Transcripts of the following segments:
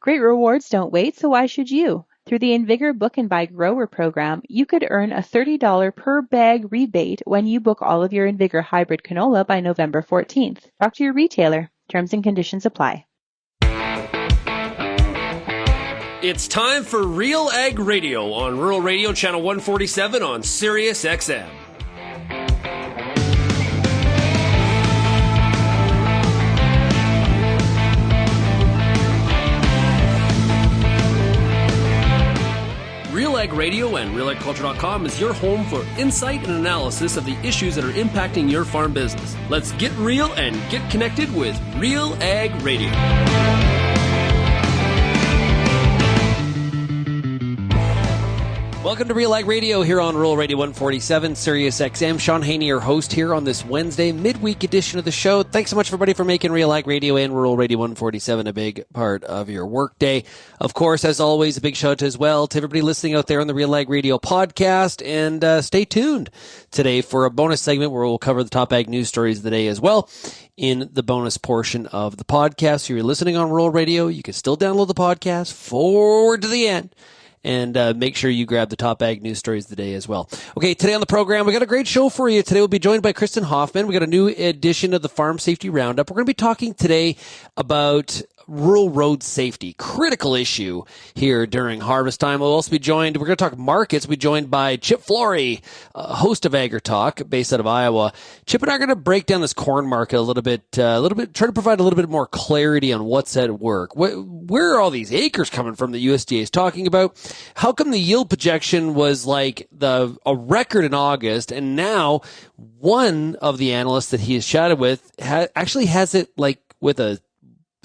Great rewards don't wait, so why should you? Through the Invigor Book and Buy Grower program, you could earn a $30 per bag rebate when you book all of your Invigor hybrid canola by November 14th. Talk to your retailer. Terms and conditions apply. It's time for RealAg Radio on Rural Radio Channel 147 on Sirius XM. RealAg Radio and RealAgriculture.com is your home for insight and analysis of the issues that are impacting your farm business. Let's get real and get connected with RealAg Radio. Welcome to RealAg Radio here on Rural Radio 147, Sirius XM. Shaun Haney, your host here on this Wednesday midweek edition of the show. Thanks so much, everybody, for making RealAg Radio and Rural Radio 147 a big part of your workday. Of course, as always, a big shout out as well to everybody listening out there on the RealAg Radio podcast. And stay tuned today for a bonus segment where we'll cover the top ag news stories of the day as well in the bonus portion of the podcast. If you're listening on Rural Radio, you can still download the podcast forward to the end. And make sure you grab the top ag news stories of the day as well. Okay, today on the program, we got a great show for you. Today we'll be joined by Kristin Hoffman. We got a new edition of the Farm Safety Roundup. We're going to be talking today about rural road safety, critical issue here during harvest time. We'll also be joined, we're going to talk markets. We'll be joined by Chip Flory, host of AgriTalk, based out of Iowa. Chip and I are going to break down this corn market a little bit, try to provide a little bit more clarity on what's at work. Where are all these acres coming from that USDA is talking about? How come the yield projection was like a record in August, and now one of the analysts that he has chatted with actually has it like with a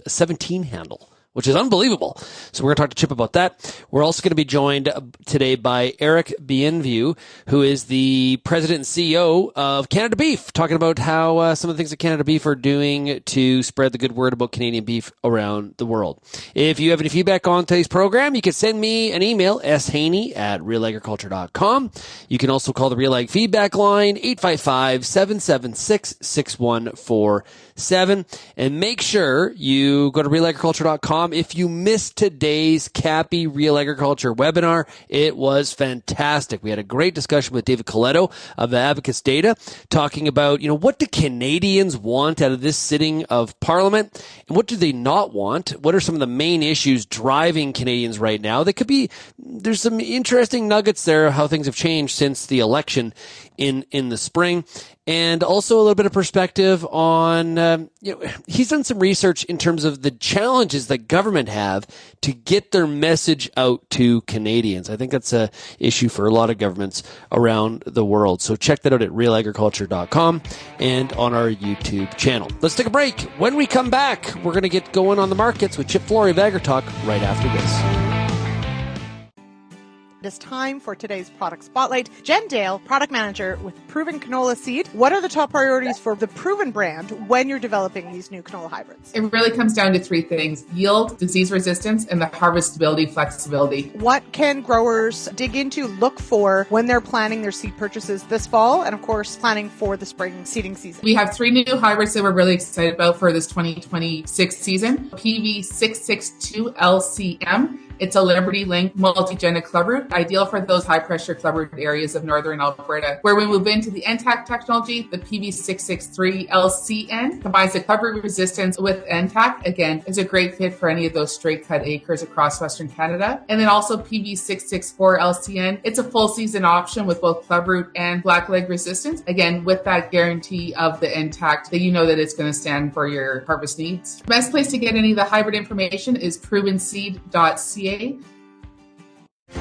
17 handle, which is unbelievable. So we're going to talk to Chip about that. We're also going to be joined today by Eric Bienvenue, who is the president and CEO of Canada Beef, talking about how some of the things that Canada Beef are doing to spread the good word about Canadian beef around the world. If you have any feedback on today's program, you can send me an email, shaney@realagriculture.com. You can also call the RealAg feedback line, 855-776-6147. And make sure you go to realagriculture.com. If you missed today's CAPI Real Agriculture webinar, it was fantastic. We had a great discussion with David Coletto of Advocates Data, talking about, what do Canadians want out of this sitting of Parliament, and what do they not want? What are some of the main issues driving Canadians right now? There's some interesting nuggets there of how things have changed since the election in the spring. And also a little bit of perspective on, he's done some research in terms of the challenges that government have to get their message out to Canadians. I think that's a issue for a lot of governments around the world. So check that out at realagriculture.com and on our YouTube channel. Let's take a break. When we come back, we're going to get going on the markets with Chip Flory of Agritalk right after this. It is time for today's product spotlight. Jen Dale, product manager with Proven Canola Seed. What are the top priorities for the Proven brand when you're developing these new canola hybrids? It really comes down to three things: yield, disease resistance, and the harvestability, flexibility. What can growers dig into, look for when they're planning their seed purchases this fall, and of course planning for the spring seeding season? We have three new hybrids that we're really excited about for this 2026 season. PV662 LCM. It's a Liberty Link multi-genic clubroot, ideal for those high-pressure clubroot areas of northern Alberta. Where we move into the NTAC technology, the PV663 LCN combines the clubroot resistance with NTAC. Again, it's a great fit for any of those straight-cut acres across Western Canada. And then also PV664 LCN. It's a full-season option with both clubroot and blackleg resistance. Again, with that guarantee of the NTAC that you know that it's going to stand for your harvest needs. The best place to get any of the hybrid information is provenseed.ca.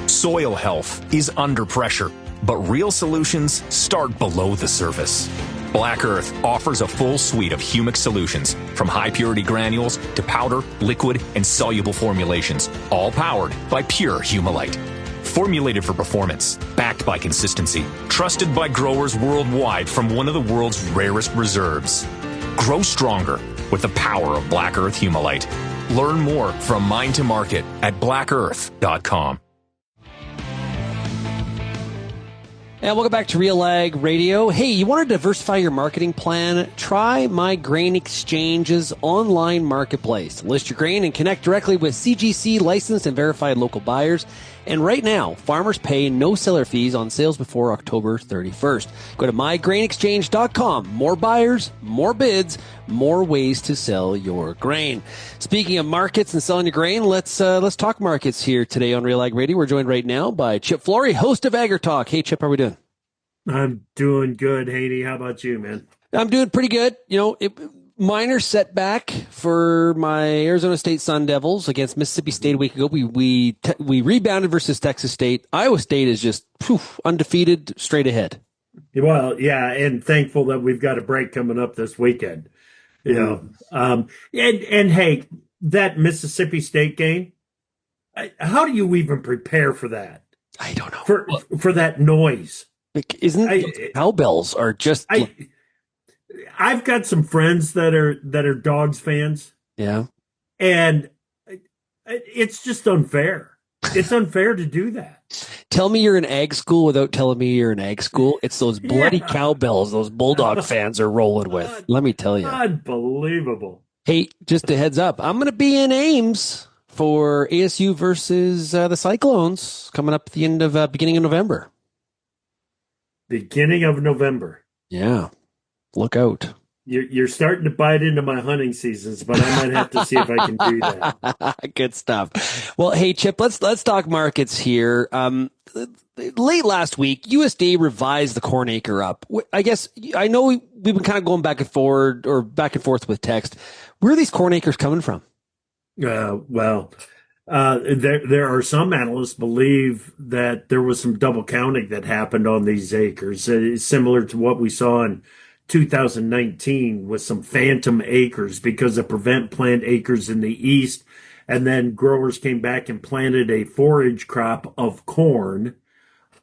Soil health is under pressure, but real solutions start below the surface. Black Earth offers a full suite of humic solutions, from high-purity granules to powder, liquid, and soluble formulations, all powered by pure Humulite. Formulated for performance, backed by consistency, trusted by growers worldwide from one of the world's rarest reserves. Grow stronger with the power of Black Earth Humulite. Learn more from Mine to Market at blackearth.com. And welcome back to RealAg Radio. Hey, you want to diversify your marketing plan? Try My Grain Exchange's online marketplace. List your grain and connect directly with CGC licensed and verified local buyers. And right now, farmers pay no seller fees on sales before October 31st. Go to mygrainexchange.com. More buyers, more bids, more ways to sell your grain. Speaking of markets and selling your grain, let's talk markets here today on RealAg Radio. We're joined right now by Chip Flory, host of AgriTalk. Hey, Chip, how are we doing? I'm doing good, Haney. How about you, man? I'm doing pretty good. Minor setback for my Arizona State Sun Devils against Mississippi State a week ago. We rebounded versus Texas State. Iowa State is just undefeated, straight ahead. Well, yeah, and thankful that we've got a break coming up this weekend. And hey, that Mississippi State game, how do you even prepare for that? I don't know. For that noise. Cowbells are just. I've got some friends that are Dogs fans. Yeah. And it's just unfair. It's unfair to do that. Tell me you're in ag school without telling me you're in ag school. It's those bloody cowbells those Bulldog fans are rolling with. Let me tell you. Unbelievable. Hey, just a heads up. I'm going to be in Ames for ASU versus the Cyclones coming up at the end of beginning of November. Beginning of November. Yeah. Look out. You're starting to bite into my hunting seasons, but I might have to see if I can do that. Good stuff. Well, hey, Chip, let's talk markets here. Late last week, USDA revised the corn acre up. I guess I know we've been kind of going back and forth with text. Where are these corn acres coming from? There are some analysts believe that there was some double counting that happened on these acres, similar to what we saw in 2019 with some phantom acres because of prevent plant acres in the east. And then growers came back and planted a forage crop of corn.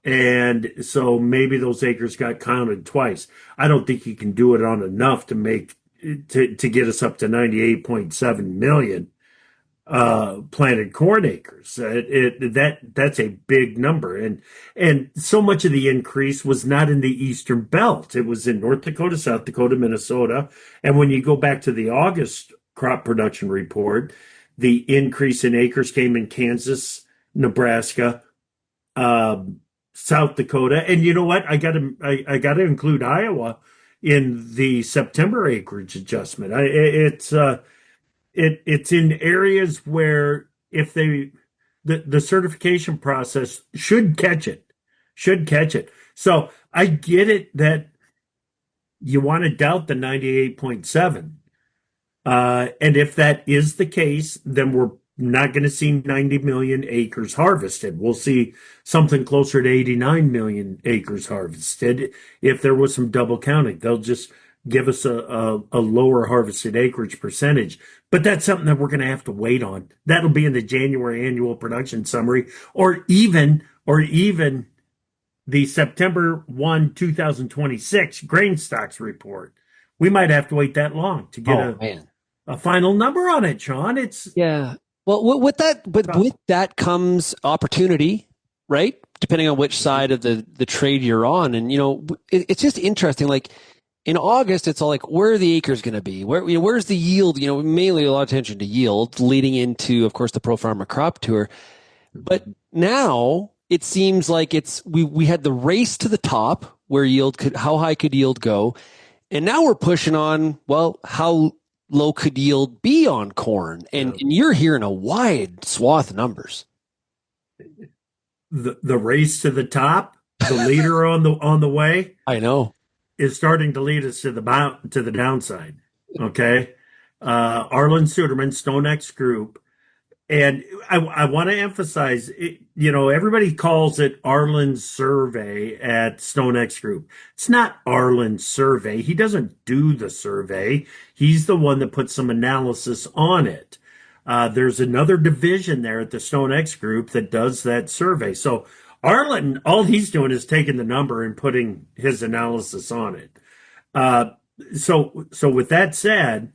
And so maybe those acres got counted twice. I don't think you can do it on enough to get us up to 98.7 million planted corn acres. That's a big number, and so much of the increase was not in the Eastern Belt. It was in North Dakota, South Dakota, Minnesota, and when you go back to the August crop production report, the increase in acres came in Kansas, Nebraska, South Dakota, and you know what? I got to include Iowa in the September acreage adjustment. It's in areas where if the certification process should catch it. So I get it that you want to doubt the 98.7. And if that is the case, then we're not going to see 90 million acres harvested. We'll see something closer to 89 million acres harvested. If there was some double counting, they'll just give us a lower harvested acreage percentage. But that's something that we're going to have to wait on. That'll be in the January annual production summary, or even the September 1, 2026 grain stocks report. We might have to wait that long to get a final number on it, Shaun. Well, with that comes opportunity, right? Depending on which side of the trade you're on. And, it's just interesting. Like, in August, it's all like, where are the acres going to be? Where's the yield? Mainly a lot of attention to yield leading into, of course, the Pro Farmer Crop Tour. But now it seems like we had the race to the top where how high could yield go? And now we're pushing on, well, how low could yield be on corn? And you're hearing a wide swath of numbers. The race to the top, the leader on the way. I know. Is starting to lead us to the downside. Okay. Arlen Suderman, StoneX Group. And I want to emphasize, everybody calls it Arlen's survey at StoneX Group. It's not Arlen's survey. He doesn't do the survey. He's the one that puts some analysis on it. There's another division there at the StoneX Group that does that survey. So Arlen, all he's doing is taking the number and putting his analysis on it. So with that said,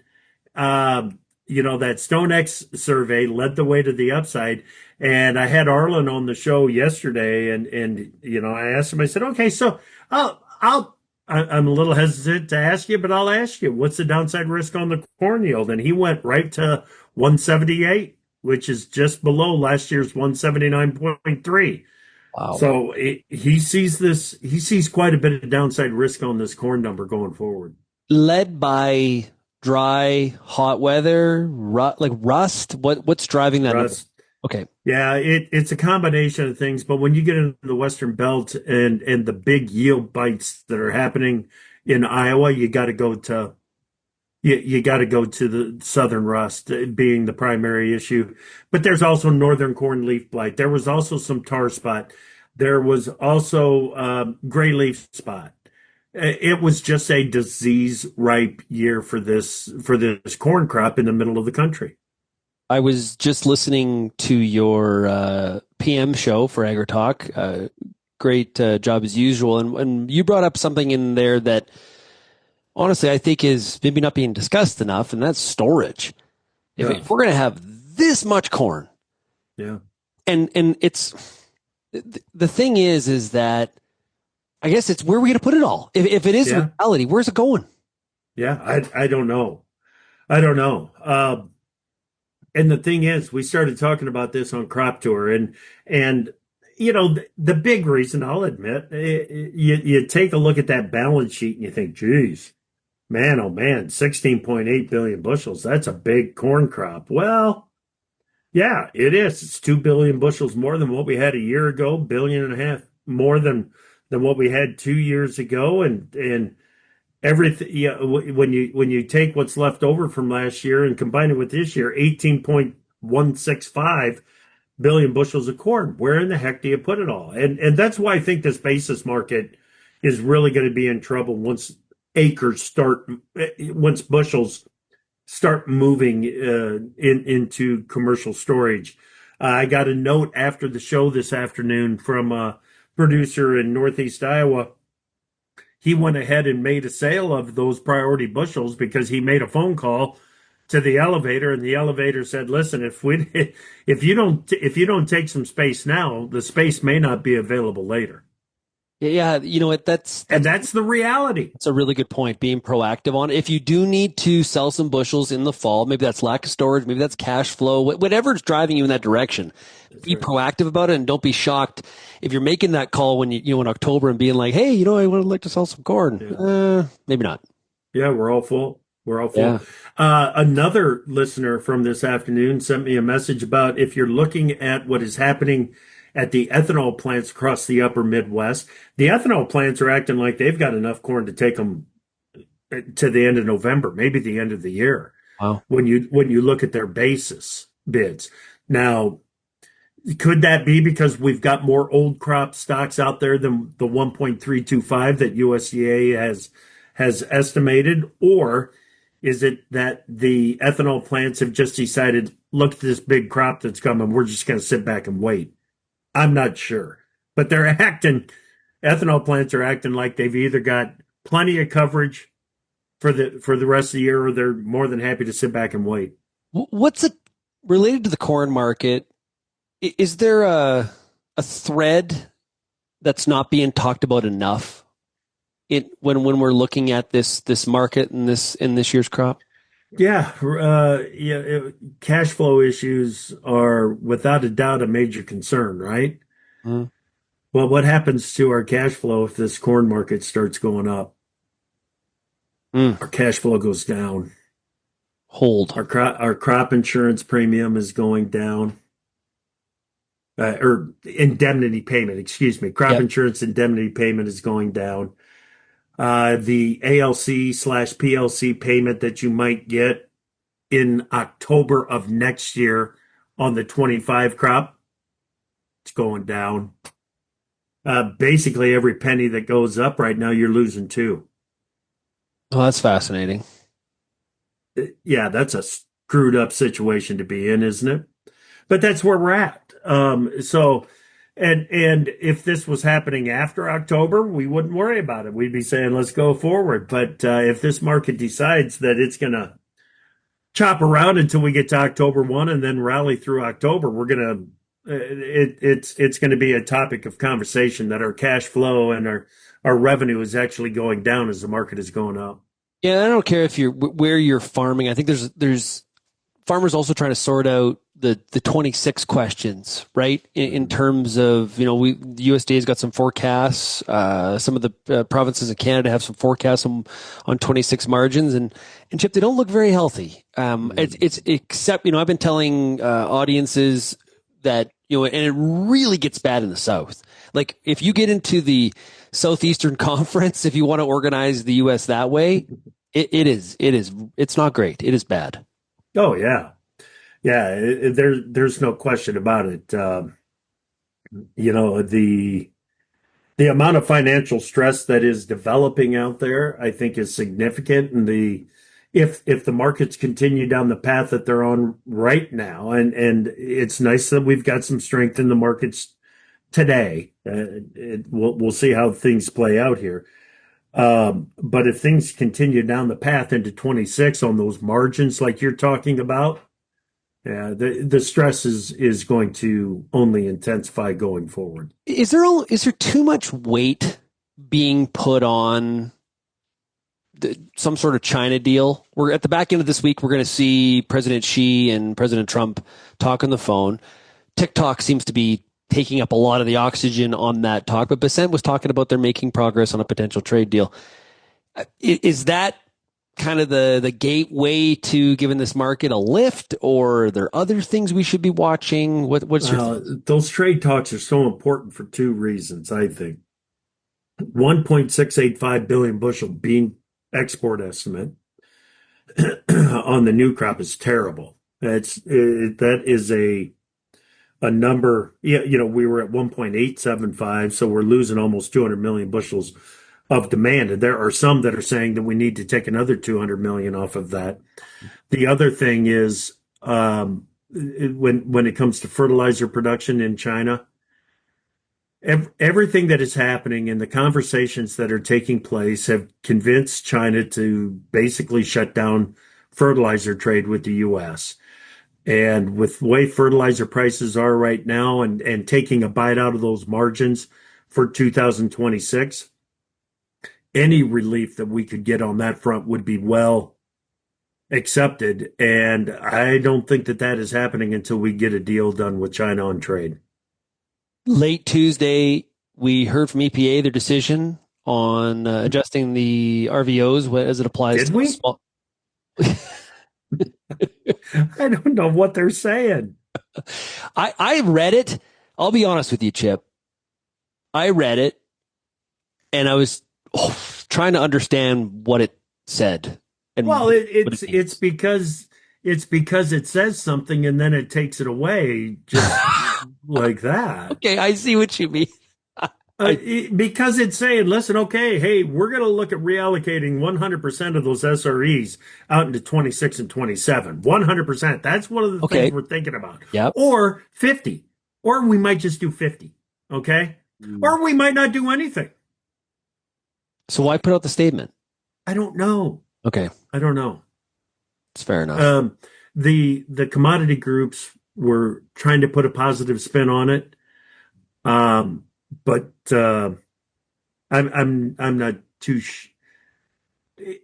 that StoneX survey led the way to the upside. And I had Arlen on the show yesterday, and I asked him. I said, "Okay, so I'm a little hesitant to ask you, but I'll ask you, what's the downside risk on the corn yield?" And he went right to 178, which is just below last year's 179.3. Wow. So he sees quite a bit of downside risk on this corn number going forward. Led by dry, hot weather, like rust. What's driving that Rust. number? Okay. Yeah, it's a combination of things, but when you get into the Western Belt and the big yield bites that are happening in Iowa, you got to go to the southern rust being the primary issue. But there's also northern corn leaf blight. There was also some tar spot. There was also gray leaf spot. It was just a disease ripe year for this corn crop in the middle of the country. I was just listening to your PM show for Agritalk. Great job as usual. And you brought up something in there that honestly I think is maybe not being discussed enough, and that's storage. If we're going to have this much corn, yeah, and it's the thing is that I guess it's where are we going to put it all? If it is reality, where's it going? Yeah, I don't know. I don't know. And the thing is, we started talking about this on Crop Tour, and the big reason, I'll admit, you take a look at that balance sheet and you think, geez, man, oh man, 16.8 billion bushels. That's a big corn crop. Well, yeah, it is. It's 2 billion bushels more than what we had a year ago, billion and a half more than what we had 2 years ago, and everything. Yeah, when you take what's left over from last year and combine it with this year, 18.165 billion bushels of corn. Where in the heck do you put it all? And that's why I think this basis market is really going to be in trouble once bushels start moving into commercial storage. I got a note after the show this afternoon from a producer in Northeast Iowa. He went ahead and made a sale of those priority bushels because he made a phone call to the elevator, and the elevator said, "Listen, if you don't take some space now, the space may not be available later." Yeah, you know what? That's the reality. That's a really good point. Being proactive on it. If you do need to sell some bushels in the fall, maybe that's lack of storage, maybe that's cash flow, whatever's driving you in that direction. Be proactive about it, and don't be shocked if you're making that call when in October and being like, "Hey, I would like to sell some corn." Yeah. Maybe not. Yeah, we're all full. Yeah. Another listener from this afternoon sent me a message about if you're looking at what is happening at the ethanol plants across the upper Midwest, the ethanol plants are acting like they've got enough corn to take them to the end of November, maybe the end of the year. Wow. When you look at their basis bids. Now, could that be because we've got more old crop stocks out there than the 1.325 that USDA has estimated? Or is it that the ethanol plants have just decided, look at this big crop that's coming, we're just going to sit back and wait? I'm not sure. But ethanol plants are acting like they've either got plenty of coverage for the rest of the year, or they're more than happy to sit back and wait. What's it related to the corn market? Is there a thread that's not being talked about enough when we're looking at this market in this year's crop? Yeah, cash flow issues are without a doubt a major concern, right? Mm. Well, what happens to our cash flow if this corn market starts going up? Our cash flow goes down. Hold. Our crop insurance premium is going down. Or indemnity payment, excuse me. Crop insurance indemnity payment is going down. The ALC/PLC payment that you might get in October of next year on the 25 crop, it's going down. Basically, every penny that goes up right now, you're losing two. Oh, that's fascinating. Yeah, that's a screwed up situation to be in, isn't it? But that's where we're at. And if this was happening after October, we wouldn't worry about it. We'd be saying, let's go forward. But if this market decides that it's going to chop around until we get to October 1 and then rally through October. We're going it's going to be a topic of conversation that our cash flow and our revenue is actually going down as the market is going up. Yeah, I don't care if where you're farming. I think there's farmers also trying to sort out the 26 questions, right? In terms of, the USDA has got some forecasts. Some of the provinces in Canada have some forecasts on 26 margins, and Chip, they don't look very healthy. It's except, I've been telling audiences that, and it really gets bad in the South. Like if you get into the Southeastern Conference, if you want to organize the U.S. that way, it's not great. It is bad. Oh yeah. Yeah. There's no question about it. The amount of financial stress that is developing out there, I think is significant. And if the markets continue down the path that they're on right now, and it's nice that we've got some strength in the markets today. We'll see how things play out here. But if things continue down the path into 26 on those margins like you're talking about, yeah, the stress is going to only intensify going forward. Is there too much weight being put on some sort of China deal? We're at the back end of this week. We're going to see President Xi and President Trump talk on the phone. TikTok seems to be taking up a lot of the oxygen on that talk, but Bessent was talking about they're making progress on a potential trade deal. Is that kind of the gateway to giving this market a lift, or are there other things we should be watching? What's your those trade talks are so important for two reasons, I think. 1.685 billion bushel bean export estimate on the new crop is terrible. That is a number. Yeah, we were at 1.875, so we're losing almost 200 million bushels of demand. And there are some that are saying that we need to take another 200 million off of that. The other thing is when it comes to fertilizer production in China, everything that is happening and the conversations that are taking place have convinced China to basically shut down fertilizer trade with the U.S. And with the way fertilizer prices are right now and taking a bite out of those margins for 2026, any relief that we could get on that front would be well accepted. And I don't think that is happening until we get a deal done with China on trade. Late Tuesday, we heard from EPA their decision on adjusting the RVOs as it applies to small. I don't know what they're saying. I read it. I'll be honest with you, Chip. I read it, and I was trying to understand what it said. And well, it's because it says something and then it takes it away just like that. Okay, I see what you mean. Because it's saying, listen, okay, hey, we're going to look at reallocating 100% of those SREs out into 26 and 27. 100%. That's one of the things we're thinking about. Yep. Or 50. Or we might just do 50. Okay? Or we might not do anything. So why put out the statement? I don't know. Okay. I don't know. It's fair enough. The commodity groups were trying to put a positive spin on it. But I'm not too.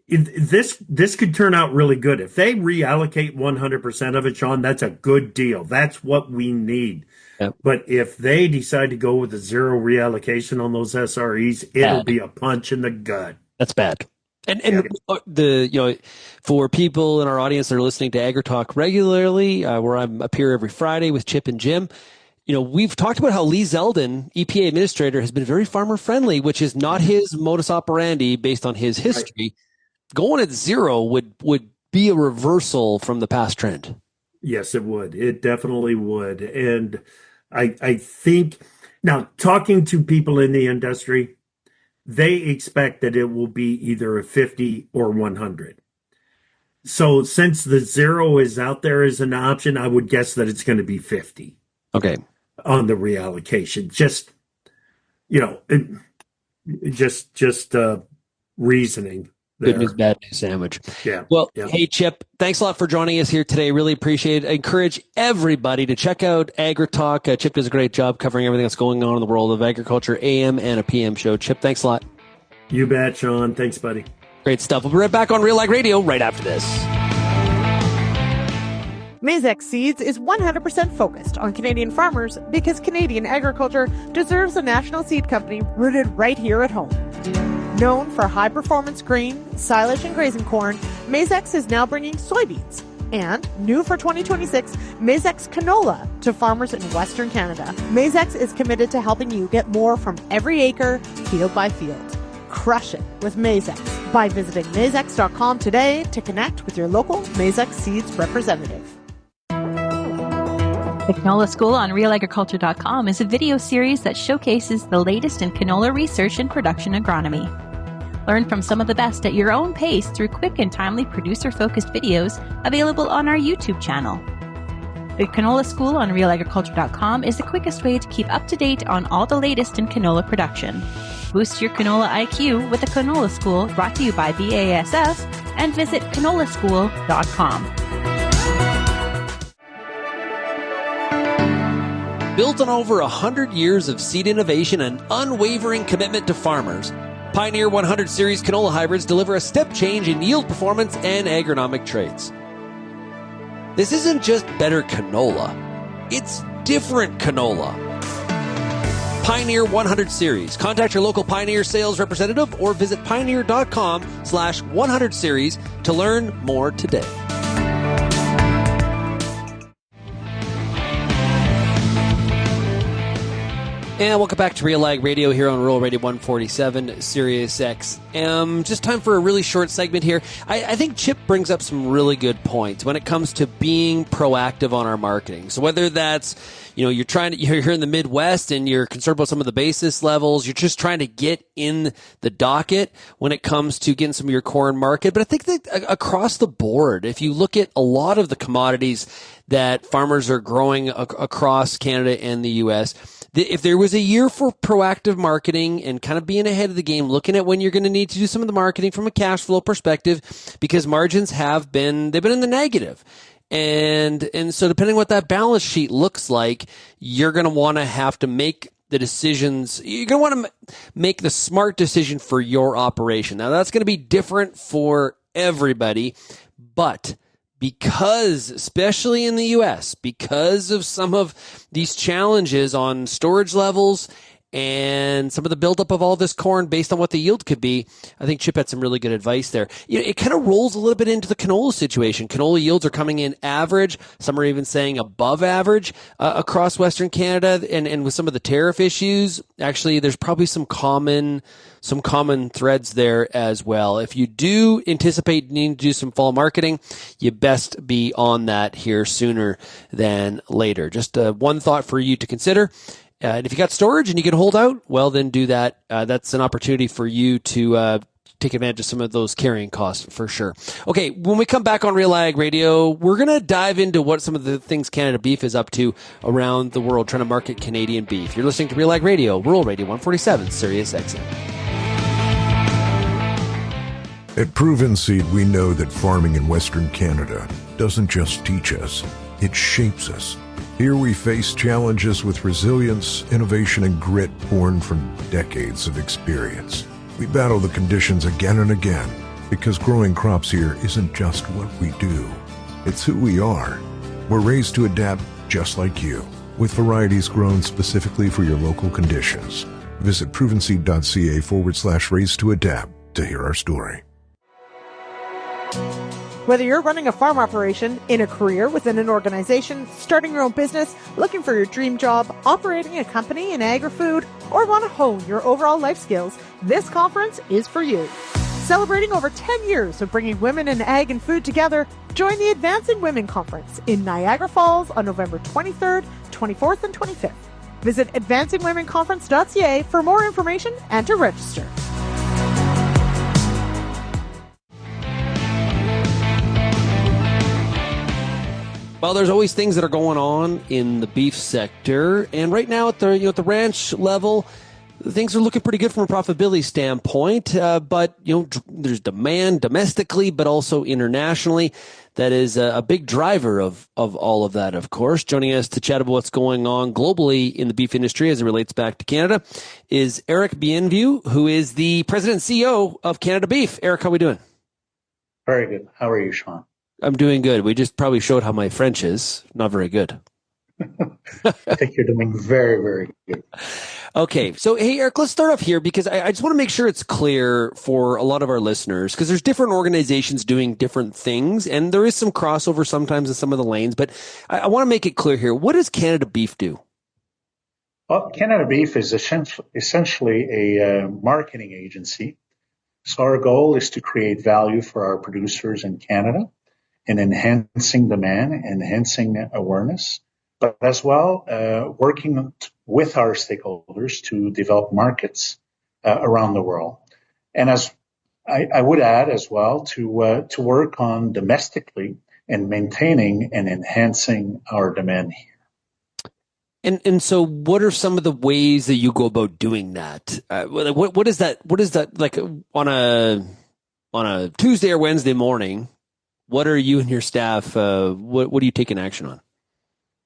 This could turn out really good if they reallocate 100% of it, Shaun. That's a good deal. That's what we need. Yep. But if they decide to go with a zero reallocation on those SREs, it'll be a punch in the gut. That's bad. And for people in our audience that are listening to Agritalk regularly, where I'm up here every Friday with Chip and Jim. We've talked about how Lee Zeldin, EPA administrator, has been very farmer friendly, which is not his modus operandi based on his history. Right. Going at zero would be a reversal from the past trend. Yes, it would. It definitely would. And I think now talking to people in the industry, they expect that it will be either a 50 or 100. So since the zero is out there as an option, I would guess that it's going to be 50. Okay. On the reallocation, just reasoning. there. Good news, bad news sandwich. Yeah. Well, yeah. Hey, Chip, thanks a lot for joining us here today. Really appreciate it. I encourage everybody to check out Agritalk. Chip does a great job covering everything that's going on in the world of agriculture, AM and a PM show. Chip, thanks a lot. You bet, Shaun. Thanks, buddy. Great stuff. We'll be right back on RealAg Radio right after this. Maizex Seeds is 100% focused on Canadian farmers because Canadian agriculture deserves a national seed company rooted right here at home. Known for high-performance grain, silage, and grazing corn, Maizex is now bringing soybeans. And, new for 2026, Maizex canola to farmers in Western Canada. Maizex is committed to helping you get more from every acre, field by field. Crush it with Maizex by visiting maizex.com today to connect with your local Maizex Seeds representative. The Canola School on RealAgriculture.com is a video series that showcases the latest in canola research and production agronomy. Learn from some of the best at your own pace through quick and timely producer-focused videos available on our YouTube channel. The Canola School on RealAgriculture.com is the quickest way to keep up to date on all the latest in canola production. Boost your canola IQ with the Canola School, brought to you by BASF, and visit canolaschool.com. Built on over 100 years of seed innovation and unwavering commitment to farmers, Pioneer 100 Series canola hybrids deliver a step change in yield performance and agronomic traits. This isn't just better canola, it's different canola. Pioneer 100 Series. Contact your local Pioneer sales representative or visit pioneer.com/100 series to learn more today. And welcome back to RealAg Radio here on Rural Radio 147, Sirius XM. Just time for a really short segment here. I think Chip brings up some really good points when it comes to being proactive on our marketing. So whether that's, you're here in the Midwest and you're concerned about some of the basis levels, you're just trying to get in the docket when it comes to getting some of your corn market. But I think that across the board, if you look at a lot of the commodities that farmers are growing across Canada and the U.S., if there was a year for proactive marketing and kind of being ahead of the game, looking at when you're going to need to do some of the marketing from a cash flow perspective, because margins they've been in the negative. And so depending on what that balance sheet looks like, you're going to want to have to make the decisions. You're going to want to make the smart decision for your operation. Now that's going to be different for everybody, but because, especially in the U.S., because of some of these challenges on storage levels and some of the buildup of all this corn based on what the yield could be, I think Chip had some really good advice there. It kind of rolls a little bit into the canola situation. Canola yields are coming in average. Some are even saying above average across Western Canada. And with some of the tariff issues, actually, there's probably some common threads there as well. If you do anticipate needing to do some fall marketing, you best be on that here sooner than later. Just one thought for you to consider. And if you got storage and you can hold out, well, then do that. That's an opportunity for you to take advantage of some of those carrying costs for sure. Okay, when we come back on RealAg Radio, we're going to dive into what some of the things Canada Beef is up to around the world trying to market Canadian beef. You're listening to RealAg Radio, Rural Radio 147, Sirius XM. At Proven Seed, we know that farming in Western Canada doesn't just teach us, it shapes us. Here we face challenges with resilience, innovation, and grit born from decades of experience. We battle the conditions again and again because growing crops here isn't just what we do, it's who we are. We're raised to adapt just like you, with varieties grown specifically for your local conditions. Visit provenseed.ca/raised to adapt to hear our story. Whether you're running a farm operation, in a career within an organization, starting your own business, looking for your dream job, operating a company in agri-food, or want to hone your overall life skills, this conference is for you. Celebrating over 10 years of bringing women in ag and food together, join the Advancing Women Conference in Niagara Falls on November 23rd, 24th, and 25th. Visit advancingwomenconference.ca for more information and to register. Well, there's always things that are going on in the beef sector, and right now at the ranch level, Things are looking pretty good from a profitability standpoint, but there's demand domestically, but also internationally. That is a big driver of all of that, of course. Joining us to chat about what's going on globally in the beef industry as it relates back to Canada is Eric Bienvenue, who is the president and CEO of Canada Beef. Eric, how are we doing? Very good. How are you, Shaun? I'm doing good. We just probably showed how my French is. Not very good. I think you're doing very, very good. Okay. So, hey, Eric, let's start off here because I just want to make sure it's clear for a lot of our listeners because there's different organizations doing different things and there is some crossover sometimes in some of the lanes, but I want to make it clear here. What does Canada Beef do? Well, Canada Beef is essentially a marketing agency. So our goal is to create value for our producers in Canada in enhancing demand, enhancing awareness, but as well working with our stakeholders to develop markets around the world. And as I would add as well to work on domestically and maintaining and enhancing our demand here. And so what are some of the ways that you go about doing that? What is that like on a Tuesday or Wednesday morning? What are you and your staff, what are you taking action on?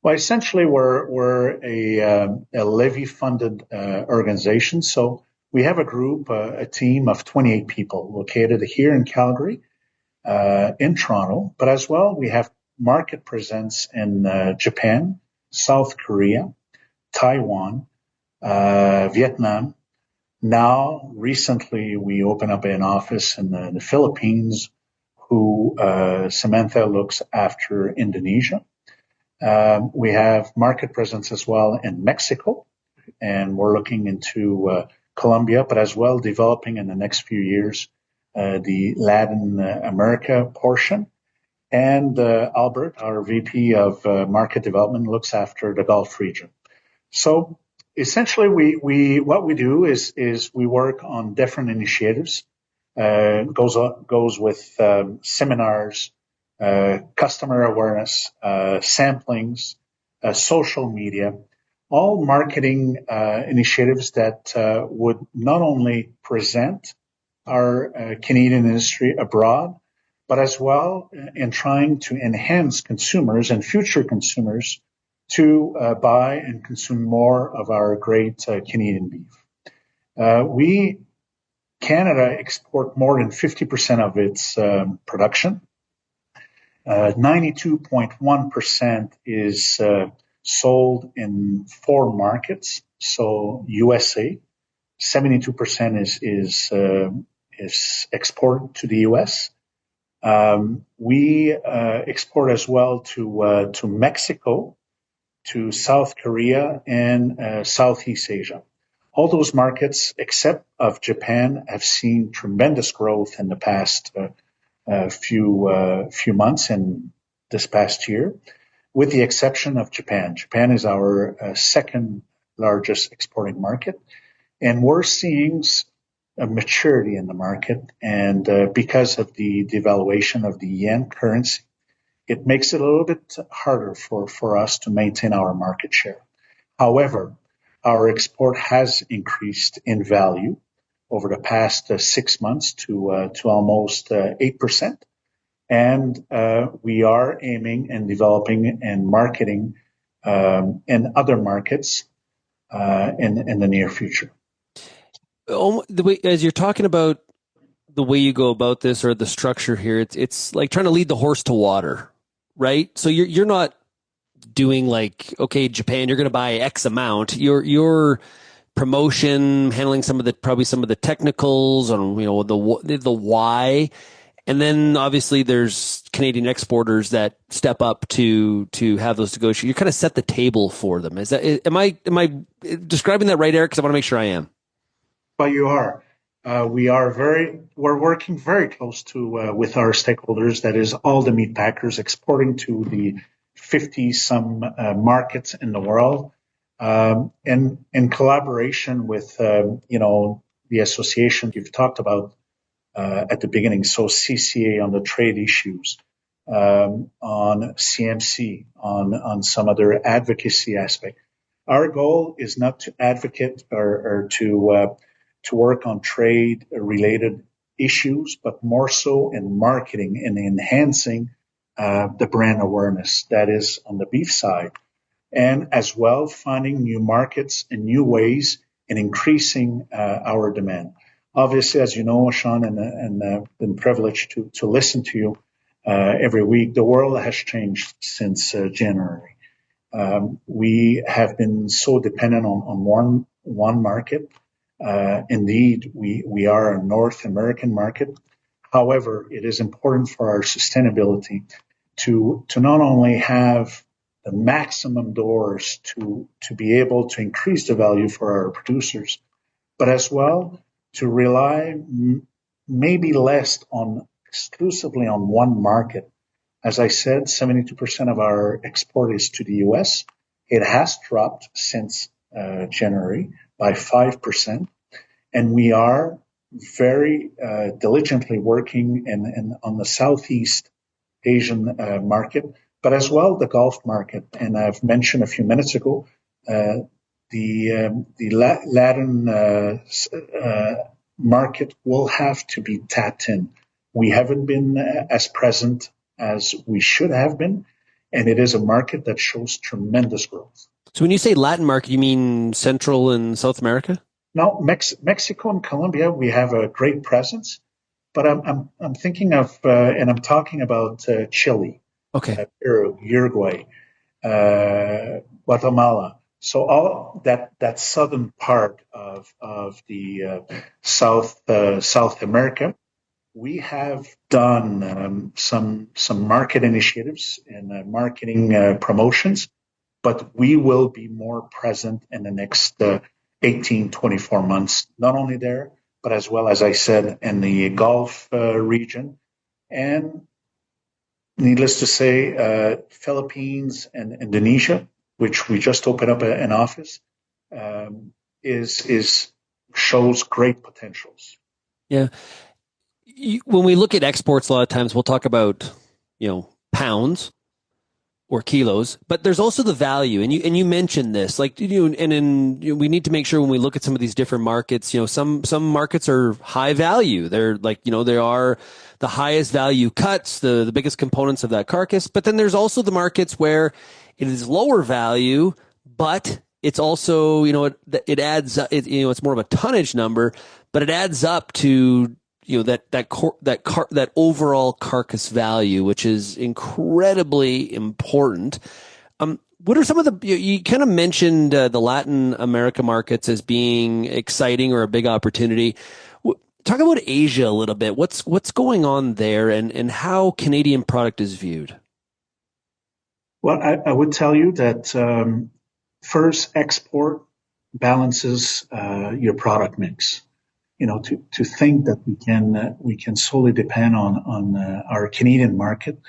Well, essentially, we're a levy-funded organization. So we have a group, a team of 28 people located here in Calgary, in Toronto, but as well, we have market presence in Japan, South Korea, Taiwan, Vietnam. Now, recently, we opened up an office in the Philippines, who Samantha looks after Indonesia. We have market presence as well in Mexico, and we're looking into Colombia, but as well developing in the next few years the Latin America portion. And Albert, our VP of Market Development, looks after the Gulf region. So essentially, what we do is we work on different initiatives. Goes with seminars, customer awareness, samplings, social media, all marketing initiatives that would not only present our Canadian industry abroad, but as well in trying to enhance consumers and future consumers to buy and consume more of our great Canadian beef. Canada export more than 50% of its production. 92.1% is sold in 4 markets. So USA, 72% is exported to the US. We export as well to Mexico, to South Korea, and Southeast Asia. All those markets, except of Japan, have seen tremendous growth in the past few months and this past year, with the exception of Japan. Japan is our second largest exporting market, and we're seeing a maturity in the market. And because of the devaluation of the yen currency, it makes it a little bit harder for us to maintain our market share. However, our export has increased in value over the past 6 months to almost 8%. And we are aiming and developing and marketing in other markets in the near future. As you're talking about the way you go about this or the structure here, it's like trying to lead the horse to water, right? So you're not doing like, okay, Japan, you're going to buy X amount. You're promotion, handling probably some of the technicals on, the why. And then obviously there's Canadian exporters that step up to have those negotiations. You kind of set the table for them. Am I describing that right, Eric? Because I want to make sure I am. Well, you are. We're working very close to with our stakeholders. That is all the meat packers exporting to the 50 some markets in the world. And in collaboration with, the association you've talked about at the beginning, so CCA on the trade issues, on CMC, on some other advocacy aspect. Our goal is not to advocate or to work on trade-related issues, but more so in marketing and enhancing the brand awareness that is on the beef side, and as well finding new markets and new ways in increasing our demand. Obviously, as you know, Shaun, and been privileged to listen to you every week, the world has changed since January. We have been so dependent on one market. Indeed, we are a North American market. However, it is important for our sustainability to not only have the maximum doors to be able to increase the value for our producers, but as well to rely maybe less on exclusively on one market. As I said, 72% of our export is to the U.S. It has dropped since January by 5%, and we are very diligently working on the Southeast Asian market, but as well the Gulf market. And I've mentioned a few minutes ago the Latin market will have to be tapped in. We haven't been as present as we should have been, and it is a market that shows tremendous growth. So when you say Latin market, you mean Central and South America? No, Mexico and Colombia, we have a great presence, but I'm thinking of and I'm talking about Chile, okay, Peru, Uruguay, Guatemala. So all that southern part of the South America, we have done some market initiatives and marketing promotions, but we will be more present in the next 18, 24 months, not only there, but as well, as I said, in the Gulf region. And needless to say, Philippines and Indonesia, which we just opened up an office, shows great potentials. Yeah. When we look at exports, a lot of times we'll talk about, pounds or kilos, but there's also the value. And you mentioned this, we need to make sure when we look at some of these different markets, some markets are high value. They're they are the highest value cuts, the biggest components of that carcass. But then there's also the markets where it is lower value, but it's also, it adds, it's more of a tonnage number, but it adds up to, that overall carcass value, which is incredibly important. What are some of you kind of mentioned the Latin America markets as being exciting or a big opportunity. Talk about Asia a little bit. What's going on there and how Canadian product is viewed? Well, I would tell you that first, export balances your product mix. To think that we can solely depend on our Canadian market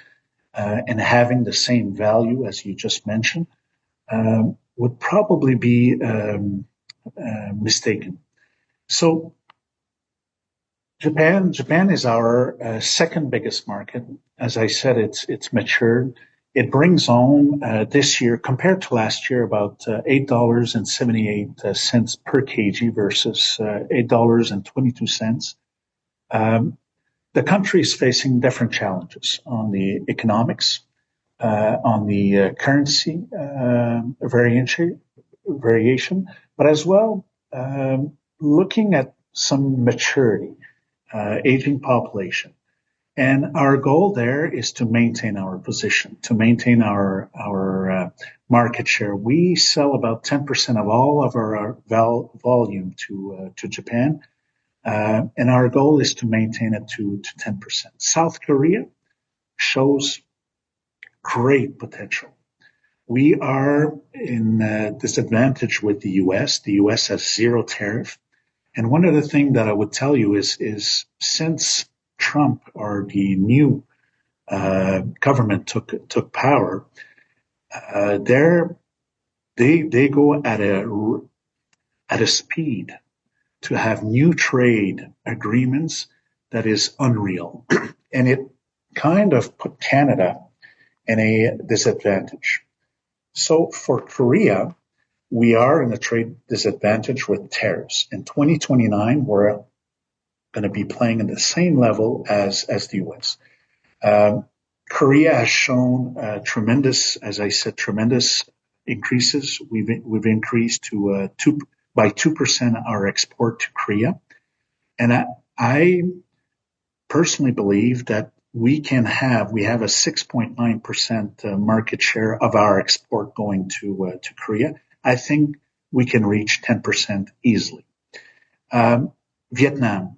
and having the same value as you just mentioned would probably be mistaken. So Japan is our second biggest market. As I said, it's matured. It brings home this year, compared to last year, about $8.78 per kg versus $8.22. The country is facing different challenges on the economics, on the currency variation, but as well looking at some maturity, aging population. And our goal there is to maintain our position, to maintain our market share. We sell about 10% of all of our volume to Japan, and our goal is to maintain it to 10%. South Korea shows great potential. We are in disadvantage with the U.S. The U.S. has zero tariff. And one of the things that I would tell you is since Trump or the new government took power, they go at a speed to have new trade agreements that is unreal, and it kind of put Canada in a disadvantage. So for Korea, we are in a trade disadvantage with tariffs. In 2029, we're going to be playing in the same level as the U.S. Korea has shown tremendous increases. We've increased to by 2% our export to Korea, and I personally believe that we have a 6.9% market share of our export going to Korea. I think we can reach 10% easily. Vietnam,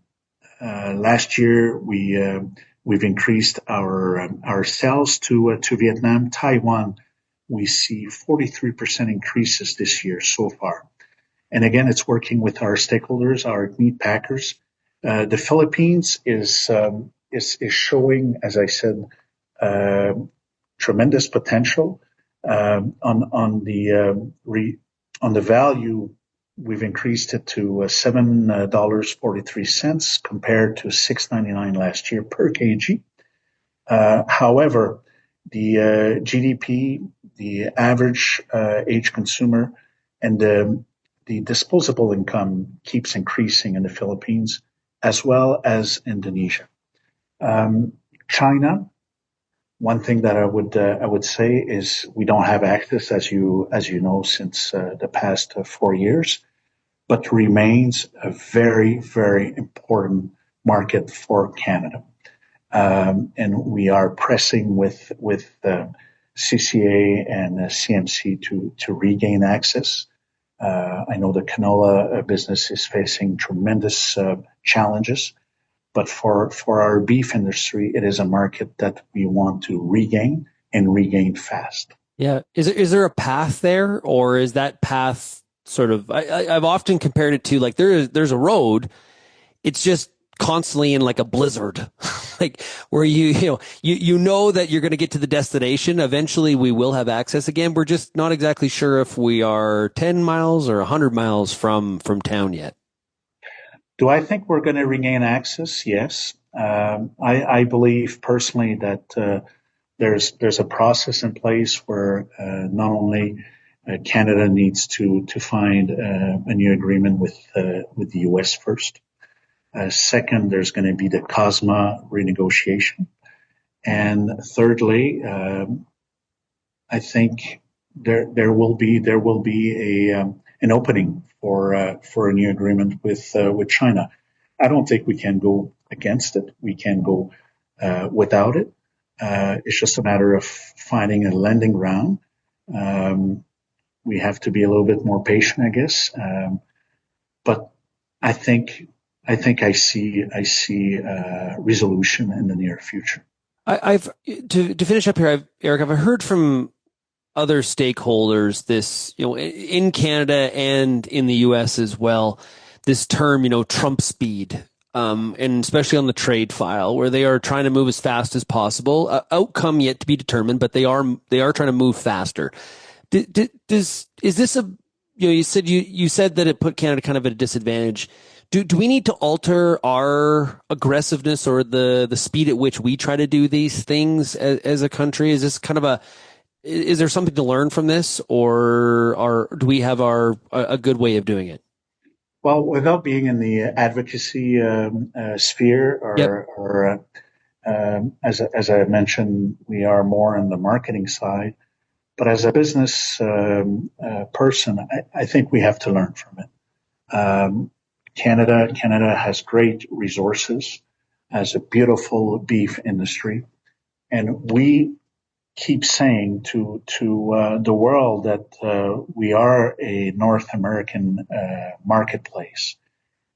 last year we've increased our sales to Vietnam. Taiwan, we see 43% increases this year so far. And again, it's working with our stakeholders, our meat packers. The Philippines is showing, as I said, tremendous potential on the value. We've increased it to $7.43 compared to $6.99 last year per kg. However, the GDP, the average age consumer, and the disposable income keeps increasing in the Philippines as well as Indonesia. China, one thing that I would say is we don't have access, as you know, since the past 4 years, but remains a very, very important market for Canada. And we are pressing with CCA and CMC to regain access. I know the canola business is facing tremendous challenges, but for our beef industry, it is a market that we want to regain and regain fast. Yeah. Is there a path there, or is that path sort of, I've often compared it to like there's a road. It's just constantly in like a blizzard, like where you know that you're going to get to the destination. Eventually we will have access again. We're just not exactly sure if we are 10 miles or 100 miles from town yet. Do I think we're going to regain access? Yes. I believe personally that there's a process in place where not only Canada needs to find a new agreement with the U.S. first. Second, there's going to be the COSMA renegotiation, and thirdly, I think there will be an opening for a new agreement with China. I don't think we can go against it. We can go without it. It's just a matter of finding a landing ground. We have to be a little bit more patient, I guess. But I think I see resolution in the near future. I've to finish up here, Eric, I've heard from other stakeholders this, in Canada and in the U.S. as well, this term, Trump speed, and especially on the trade file, where they are trying to move as fast as possible. Outcome yet to be determined, but they are trying to move faster. Is this a, you said that it put Canada kind of at a disadvantage. Do we need to alter our aggressiveness or the speed at which we try to do these things as a country? Is this kind of is there something to learn from this, or do we have a good way of doing it? Well, without being in the advocacy sphere, or as I mentioned, we are more on the marketing side. But as a business person, I think we have to learn from it. Canada has great resources, has a beautiful beef industry, and we keep saying to the world that we are a North American marketplace,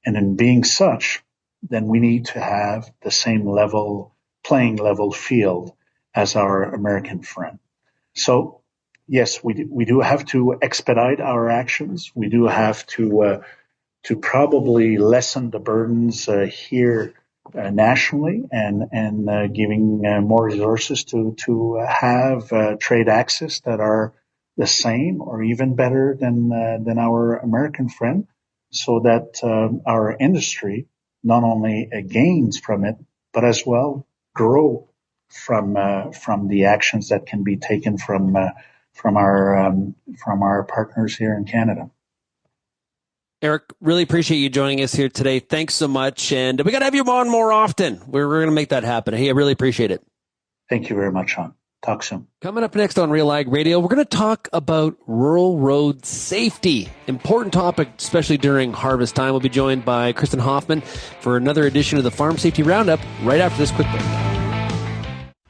and in being such, then we need to have the same playing level field as our American friend. So yes, we do have to expedite our actions. We do have to probably lessen the burdens here nationally, and giving more resources to have trade access that are the same or even better than our American friend, so that our industry not only gains from it, but as well grow from the actions that can be taken from from our partners here in Canada. Eric, really appreciate you joining us here today. Thanks so much. And we got to have you on more often. We're going to make that happen. Hey, I really appreciate it. Thank you very much, Shaun. Talk soon. Coming up next on RealAg Radio, we're going to talk about rural road safety. Important topic, especially during harvest time. We'll be joined by Kristin Hoffman for another edition of the Farm Safety Roundup right after this quick break.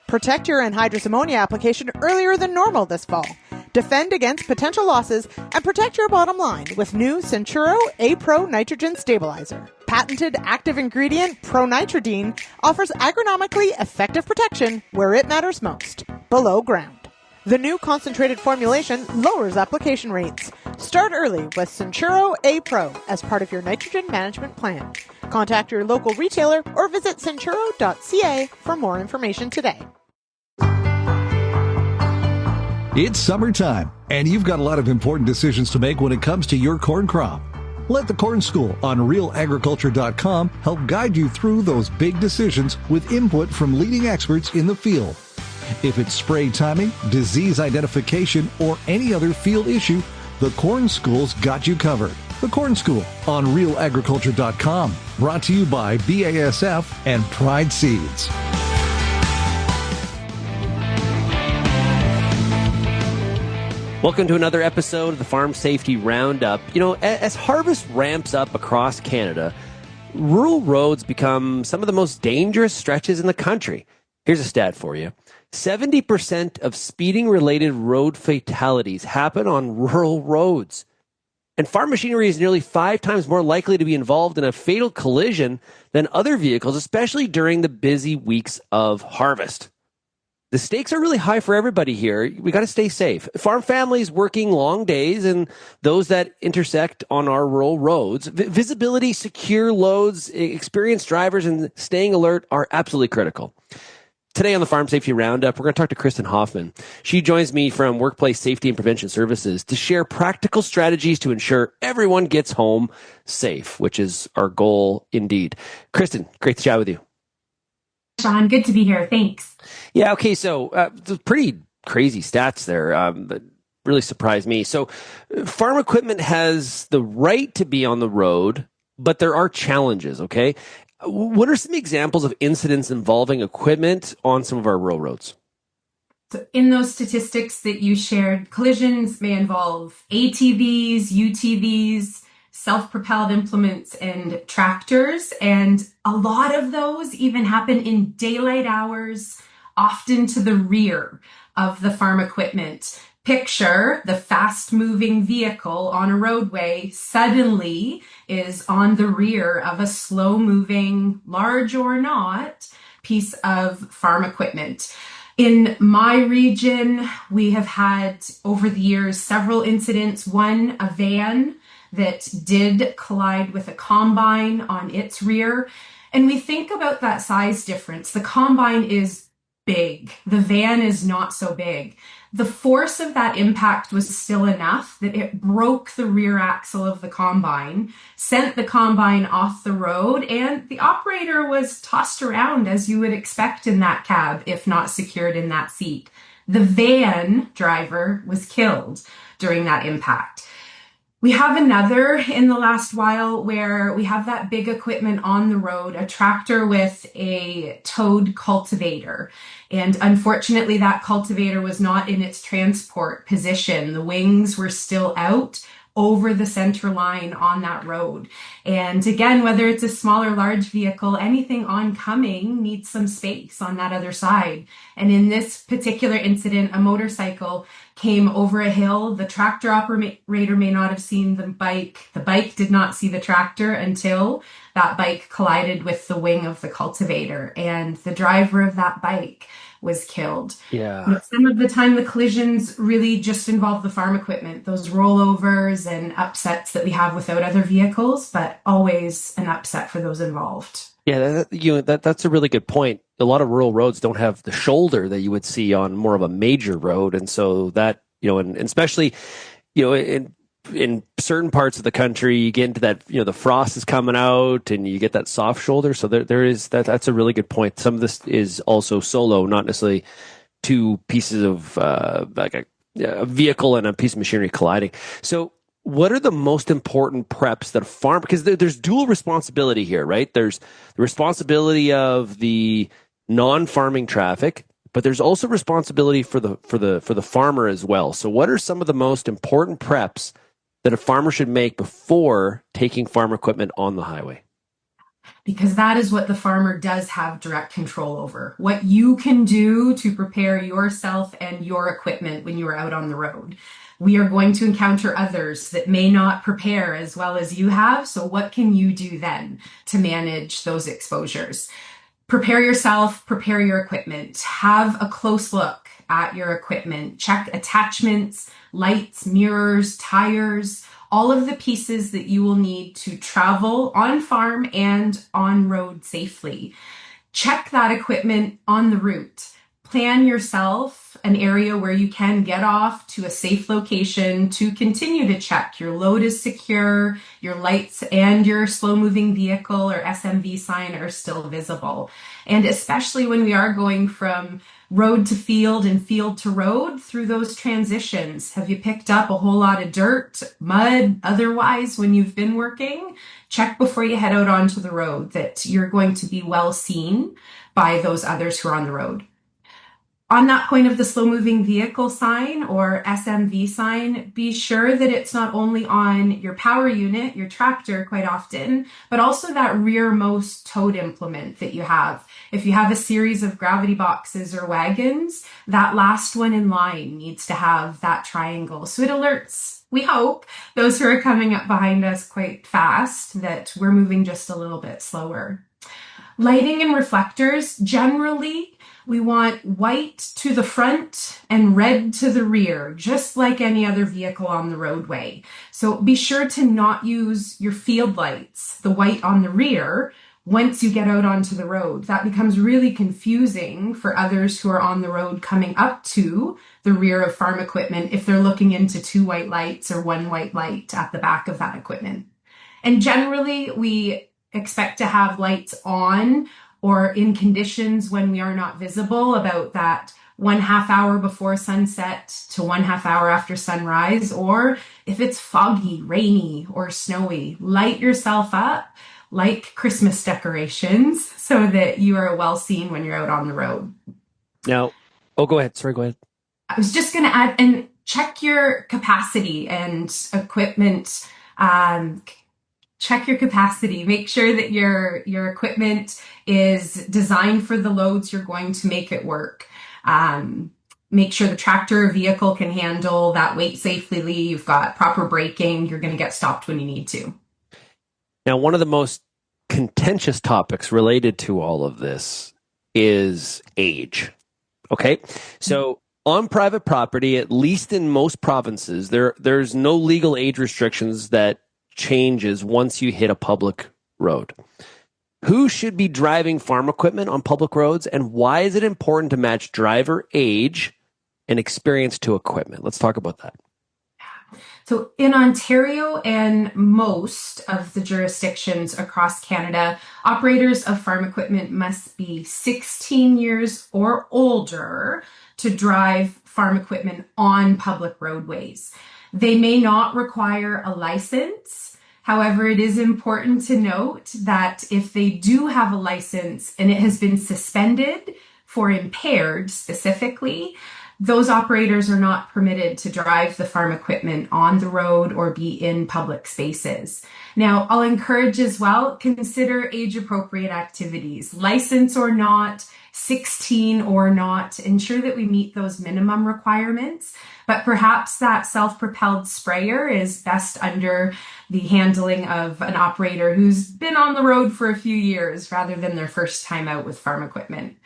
Protect your anhydrous ammonia application earlier than normal this fall. Defend against potential losses and protect your bottom line with new Centuro A-Pro Nitrogen Stabilizer. Patented active ingredient pronitridine offers agronomically effective protection where it matters most, below ground. The new concentrated formulation lowers application rates. Start early with Centuro A-Pro as part of your nitrogen management plan. Contact your local retailer or visit centuro.ca for more information today. It's summertime, and you've got a lot of important decisions to make when it comes to your corn crop. Let the Corn School on RealAgriculture.com help guide you through those big decisions with input from leading experts in the field. If it's spray timing, disease identification, or any other field issue, the Corn School's got you covered. The Corn School on RealAgriculture.com, brought to you by BASF and Pride Seeds. Welcome to another episode of the Farm Safety Roundup. You know, as harvest ramps up across Canada, rural roads become some of the most dangerous stretches in the country. Here's a stat for you. 70% of speeding-related road fatalities happen on rural roads. And farm machinery is nearly 5 times more likely to be involved in a fatal collision than other vehicles, especially during the busy weeks of harvest. The stakes are really high for everybody here. We got to stay safe. Farm families working long days and those that intersect on our rural roads. Visibility, secure loads, experienced drivers, and staying alert are absolutely critical. Today on the Farm Safety Roundup, we're going to talk to Kristin Hoffman. She joins me from Workplace Safety and Prevention Services to share practical strategies to ensure everyone gets home safe, which is our goal indeed. Kristin, great to chat with you. Shaun, good to be here. Thanks. Yeah, okay, so pretty crazy stats there that really surprised me. So farm equipment has the right to be on the road, but there are challenges, okay? What are some examples of incidents involving equipment on some of our rural roads? So in those statistics that you shared, collisions may involve ATVs, UTVs, self-propelled implements, and tractors. And a lot of those even happen in daylight hours, often to the rear of the farm equipment. Picture the fast-moving vehicle on a roadway suddenly is on the rear of a slow-moving, large or not, piece of farm equipment. In my region, we have had over the years several incidents. One, a van that did collide with a combine on its rear. And we think about that size difference. The combine is big. The van is not so big. The force of that impact was still enough that it broke the rear axle of the combine, sent the combine off the road, and the operator was tossed around as you would expect in that cab, if not secured in that seat. The van driver was killed during that impact. We have another in the last while where we have that big equipment on the road, a tractor with a towed cultivator. And unfortunately, that cultivator was not in its transport position. The wings were still out over the center line on that road. And again, whether it's a small or large vehicle, anything oncoming needs some space on that other side. And in this particular incident, a motorcycle came over a hill. The tractor operator may not have seen the bike. The bike did not see the tractor until that bike collided with the wing of the cultivator. And the driver of that bike was killed. Yeah. Some of the time the collisions really just involve the farm equipment, those rollovers and upsets that we have without other vehicles, but always an upset for those involved. Yeah, that's a really good point. A lot of rural roads don't have the shoulder that you would see on more of a major road. And so that, and especially, in certain parts of the country, you get into that, the frost is coming out and you get that soft shoulder. So there is that's a really good point. Some of this is also solo, not necessarily two pieces of like a a vehicle and a piece of machinery colliding. So what are the most important preps that a farm, because there's dual responsibility here, right? There's the responsibility of the non-farming traffic, but there's also responsibility for the farmer as well. So what are some of the most important preps that a farmer should make before taking farm equipment on the highway? Because that is what the farmer does have direct control over. What you can do to prepare yourself and your equipment when you are out on the road. We are going to encounter others that may not prepare as well as you have. So what can you do then to manage those exposures? Prepare yourself, prepare your equipment, have a close look at your equipment, check attachments, lights, mirrors, tires, all of the pieces that you will need to travel on farm and on road safely. Check that equipment on the route. Plan yourself an area where you can get off to a safe location to continue to check your load is secure, your lights and your slow moving vehicle or SMV sign are still visible. And especially when we are going from road to field and field to road through those transitions, have you picked up a whole lot of dirt, mud, otherwise when you've been working? Check before you head out onto the road that you're going to be well seen by those others who are on the road. On that point of the slow moving vehicle sign or SMV sign, be sure that it's not only on your power unit, your tractor quite often, but also that rearmost towed implement that you have. If you have a series of gravity boxes or wagons, that last one in line needs to have that triangle. So it alerts, we hope, those who are coming up behind us quite fast that we're moving just a little bit slower. Lighting and reflectors, generally, we want white to the front and red to the rear, just like any other vehicle on the roadway. So be sure to not use your field lights, the white on the rear, once you get out onto the road. That becomes really confusing for others who are on the road coming up to the rear of farm equipment if they're looking into two white lights or one white light at the back of that equipment. And generally, we expect to have lights on or in conditions when we are not visible about that 1/2 hour before sunset to 1/2 hour after sunrise, or if it's foggy, rainy, or snowy, light yourself up like Christmas decorations so that you are well seen when you're out on the road. Now, go ahead. Sorry, go ahead. I was just going to add, and check your capacity and equipment. Check your capacity. Make sure that your equipment is designed for the loads you're going to make it work. Make sure the tractor or vehicle can handle that weight safely. You've got proper braking. You're going to get stopped when you need to. Now, one of the most contentious topics related to all of this is age. Okay? So on private property, at least in most provinces, there's no legal age restrictions that changes once you hit a public road. Who should be driving farm equipment on public roads, and why is it important to match driver age and experience to equipment? Let's talk about that. So in Ontario and most of the jurisdictions across Canada, operators of farm equipment must be 16 years or older to drive farm equipment on public roadways. They may not require a license. However, it is important to note that if they do have a license and it has been suspended for impaired specifically, those operators are not permitted to drive the farm equipment on the road or be in public spaces. Now, I'll encourage as well, consider age-appropriate activities, license or not, 16 or not, ensure that we meet those minimum requirements. But perhaps that self-propelled sprayer is best under the handling of an operator who's been on the road for a few years rather than their first time out with farm equipment.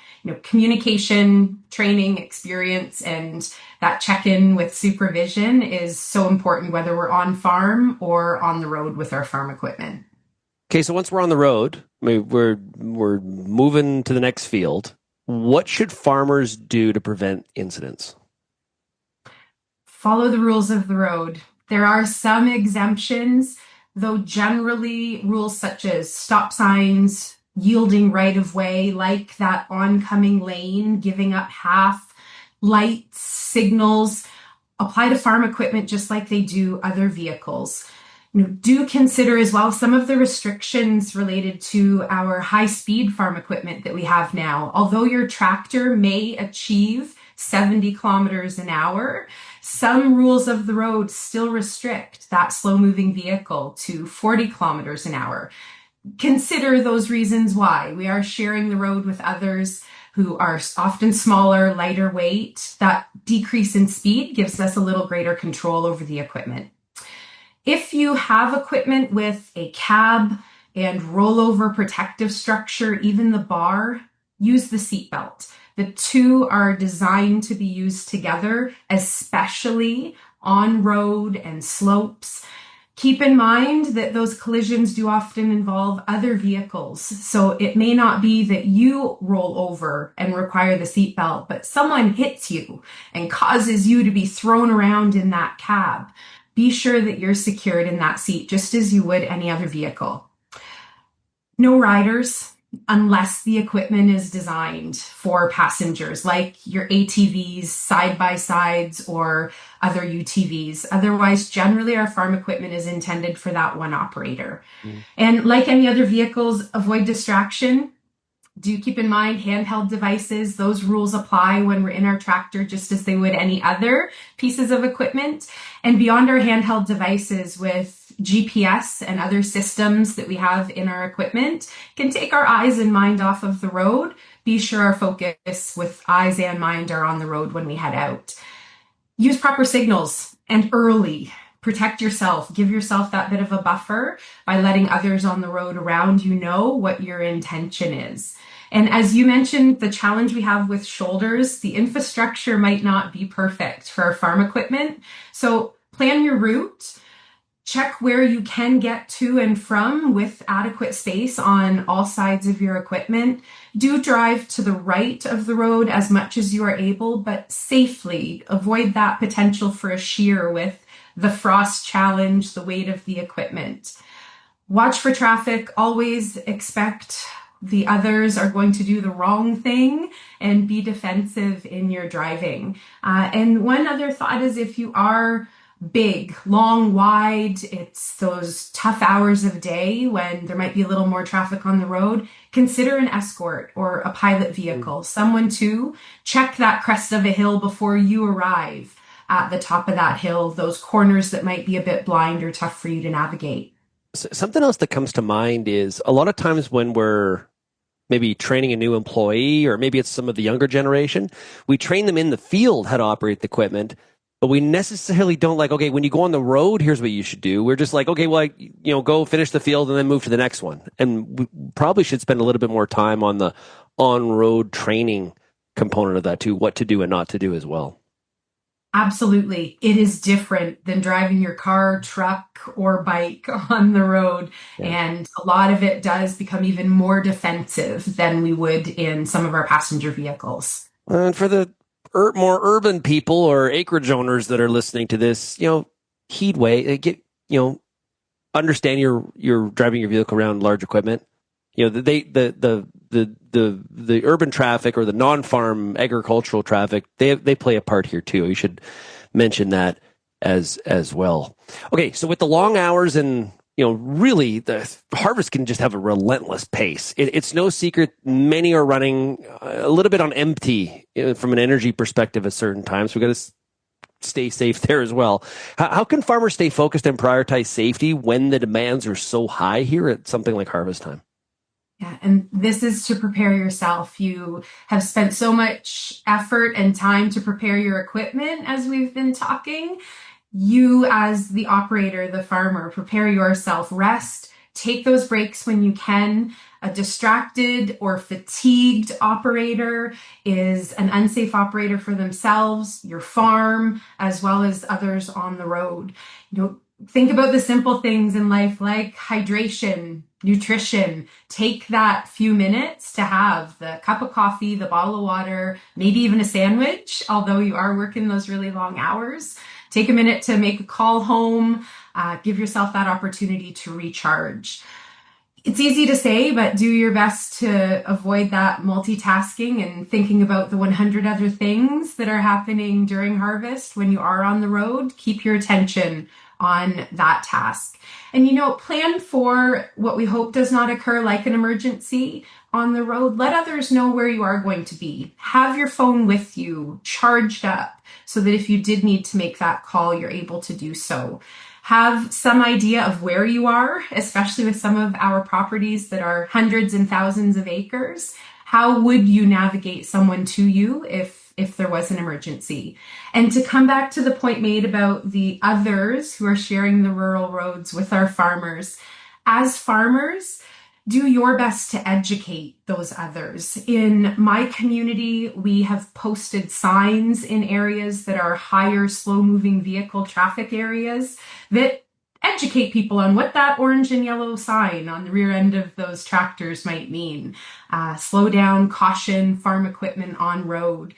Communication, training, experience, and that check-in with supervision is so important whether we're on farm or on the road with our farm equipment. Okay, so once we're on the road, we're moving to the next field. What should farmers do to prevent incidents? Follow the rules of the road. There are some exemptions, though generally rules such as stop signs, yielding right of way, like that oncoming lane, giving up half, lights, signals, apply to farm equipment just like they do other vehicles. Do consider as well some of the restrictions related to our high-speed farm equipment that we have now. Although your tractor may achieve 70 kilometers an hour, some rules of the road still restrict that slow-moving vehicle to 40 kilometers an hour. Consider those reasons why. We are sharing the road with others who are often smaller, lighter weight. That decrease in speed gives us a little greater control over the equipment. If you have equipment with a cab and rollover protective structure, even the bar, use the seatbelt. The two are designed to be used together, especially on road and slopes. Keep in mind that those collisions do often involve other vehicles. So it may not be that you roll over and require the seatbelt, but someone hits you and causes you to be thrown around in that cab. Be sure that you're secured in that seat, just as you would any other vehicle. No riders unless the equipment is designed for passengers, like your ATVs, side-by-sides, or other UTVs. Otherwise, generally, our farm equipment is intended for that one operator. And like any other vehicles, avoid distraction. Do keep in mind handheld devices. Those rules apply when we're in our tractor just as they would any other pieces of equipment. And beyond our handheld devices with GPS and other systems that we have in our equipment can take our eyes and mind off of the road. Be sure our focus with eyes and mind are on the road when we head out. Use proper signals and early. Protect yourself. Give yourself that bit of a buffer by letting others on the road around you know what your intention is. And as you mentioned, the challenge we have with shoulders, the infrastructure might not be perfect for our farm equipment. So plan your route. Check where you can get to and from with adequate space on all sides of your equipment. Do drive to the right of the road as much as you are able, but safely. Avoid that potential for a shear with the frost challenge, the weight of the equipment. Watch for traffic. Always expect the others are going to do the wrong thing, and be defensive in your driving. And one other thought is, if you are big, long, wide, it's those tough hours of day when there might be a little more traffic on the road, consider an escort or a pilot vehicle, someone to check that crest of a hill before you arrive at the top of that hill, those corners that might be a bit blind or tough for you to navigate. Something else that comes to mind is a lot of times when we're maybe training a new employee, or maybe it's some of the younger generation, we train them in the field how to operate the equipment, but we necessarily don't like, okay, when you go on the road, here's what you should do. We're just like, okay, well, go finish the field and then move to the next one. And we probably should spend a little bit more time on the on-road training component of that too, what to do and not to do as well. Absolutely. It is different than driving your car, truck, or bike on the road. Yeah. And a lot of it does become even more defensive than we would in some of our passenger vehicles. And for the more urban people or acreage owners that are listening to this, heedway, understand you're driving your vehicle around large equipment. The urban traffic or the non-farm agricultural traffic, they play a part here too. You should mention that as well. Okay, so with the long hours and really the harvest can just have a relentless pace. It's no secret many are running a little bit on empty from an energy perspective at certain times. So we got to stay safe there as well. How can farmers stay focused and prioritize safety when the demands are so high here at something like harvest time? Yeah, and this is to prepare yourself. You have spent so much effort and time to prepare your equipment, as we've been talking. You, as the operator, the farmer, prepare yourself. Rest, take those breaks when you can. A distracted or fatigued operator is an unsafe operator for themselves, your farm, as well as others on the road. Think about the simple things in life like hydration, nutrition. Take that few minutes to have the cup of coffee, the bottle of water, maybe even a sandwich, although you are working those really long hours. Take a minute to make a call home. Give yourself that opportunity to recharge. It's easy to say, but do your best to avoid that multitasking and thinking about the 100 other things that are happening during harvest when you are on the road. Keep your attention on that task. And, plan for what we hope does not occur, like an emergency on the road. Let others know where you are going to be. Have your phone with you, charged up, so that if you did need to make that call, you're able to do so. Have some idea of where you are, especially with some of our properties that are hundreds and thousands of acres. How would you navigate someone to you if there was an emergency? And to come back to the point made about the others who are sharing the rural roads with our farmers, as farmers, do your best to educate those others. In my community, we have posted signs in areas that are higher slow-moving vehicle traffic areas that educate people on what that orange and yellow sign on the rear end of those tractors might mean. Slow down, caution, farm equipment on road.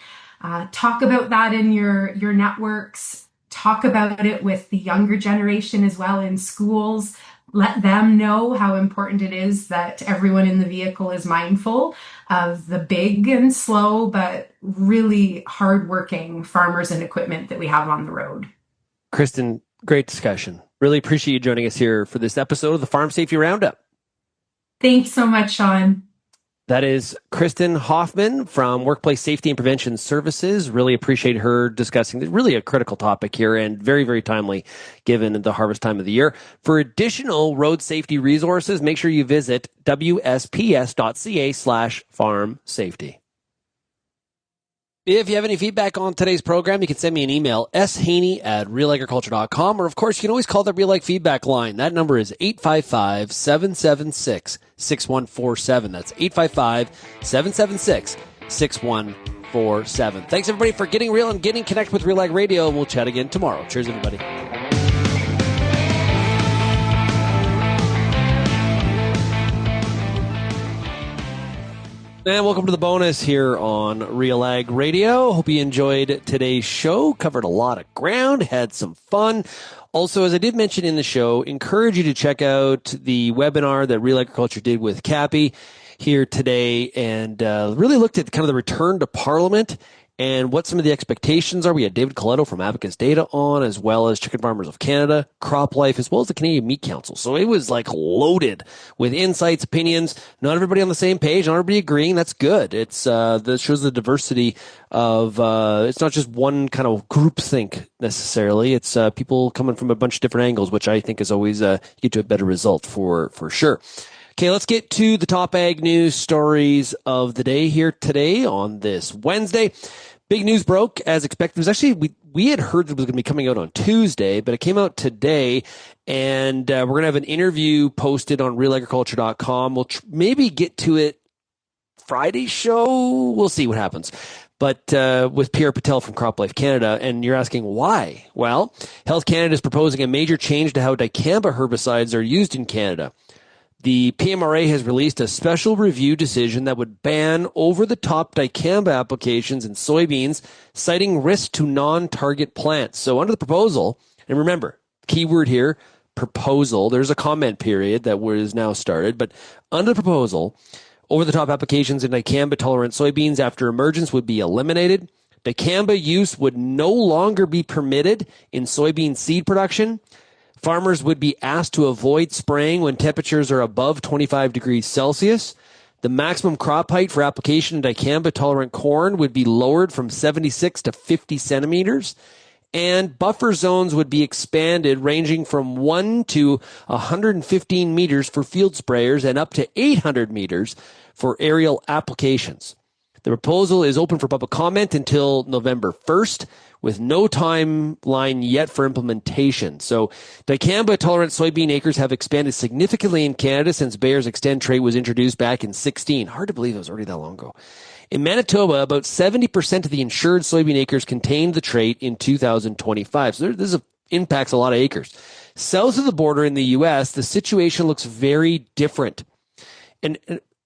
Talk about that in your networks. Talk about it with the younger generation as well in schools. Let them know how important it is that everyone in the vehicle is mindful of the big and slow, but really hardworking farmers and equipment that we have on the road. Kristin, great discussion. Really appreciate you joining us here for this episode of the Farm Safety Roundup. Thanks so much, Shaun. That is Kristin Hoffman from Workplace Safety and Prevention Services. Really appreciate her discussing really a critical topic here and very, very timely given the harvest time of the year. For additional road safety resources, make sure you visit wsps.ca/farm safety. If you have any feedback on today's program, you can send me an email, shaney@realagriculture.com, or of course, you can always call the RealAg feedback line. That number is 855-776-6147. That's 855-776-6147. Thanks, everybody, for getting real and getting connected with RealAg Radio. We'll chat again tomorrow. Cheers, everybody. And welcome to the bonus here on RealAg Radio. Hope you enjoyed today's show. Covered a lot of ground, had some fun. Also, as I did mention in the show, encourage you to check out the webinar that RealAgriculture did with Cappy here today and really looked at kind of the return to Parliament and what some of the expectations are. We had David Coletto from Abacus Data on, as well as Chicken Farmers of Canada, CropLife, as well as the Canadian Meat Council. So it was like loaded with insights, opinions, not everybody on the same page, not everybody agreeing. That's good. It's that shows the diversity of it's not just one kind of groupthink necessarily. It's people coming from a bunch of different angles, which I think is always get to a better result for sure. Okay, let's get to the top ag news stories of the day here today on this Wednesday. Big news broke as expected. It was actually, we had heard it was going to be coming out on Tuesday, but it came out today, and we're going to have an interview posted on realagriculture.com. We'll maybe get to it Friday's show. We'll see what happens. But with Pierre Patel from CropLife Canada, and you're asking why? Well, Health Canada is proposing a major change to how dicamba herbicides are used in Canada. The PMRA has released a special review decision that would ban over-the-top dicamba applications in soybeans, citing risk to non-target plants. So under the proposal, and remember, keyword here, proposal, there's a comment period that was now started, but under the proposal, over-the-top applications in dicamba-tolerant soybeans after emergence would be eliminated. Dicamba use would no longer be permitted in soybean seed production. Farmers would be asked to avoid spraying when temperatures are above 25 degrees Celsius. The maximum crop height for application in dicamba-tolerant corn would be lowered from 76 to 50 centimeters. And buffer zones would be expanded, ranging from 1 to 115 meters for field sprayers and up to 800 meters for aerial applications. The proposal is open for public comment until November 1st, with no timeline yet for implementation. So dicamba-tolerant soybean acres have expanded significantly in Canada since Bayer's Extend trait was introduced back in 2016. Hard to believe it was already that long ago. In Manitoba, about 70% of the insured soybean acres contained the trait in 2025. So this impacts a lot of acres. South of the border in the U.S., the situation looks very different.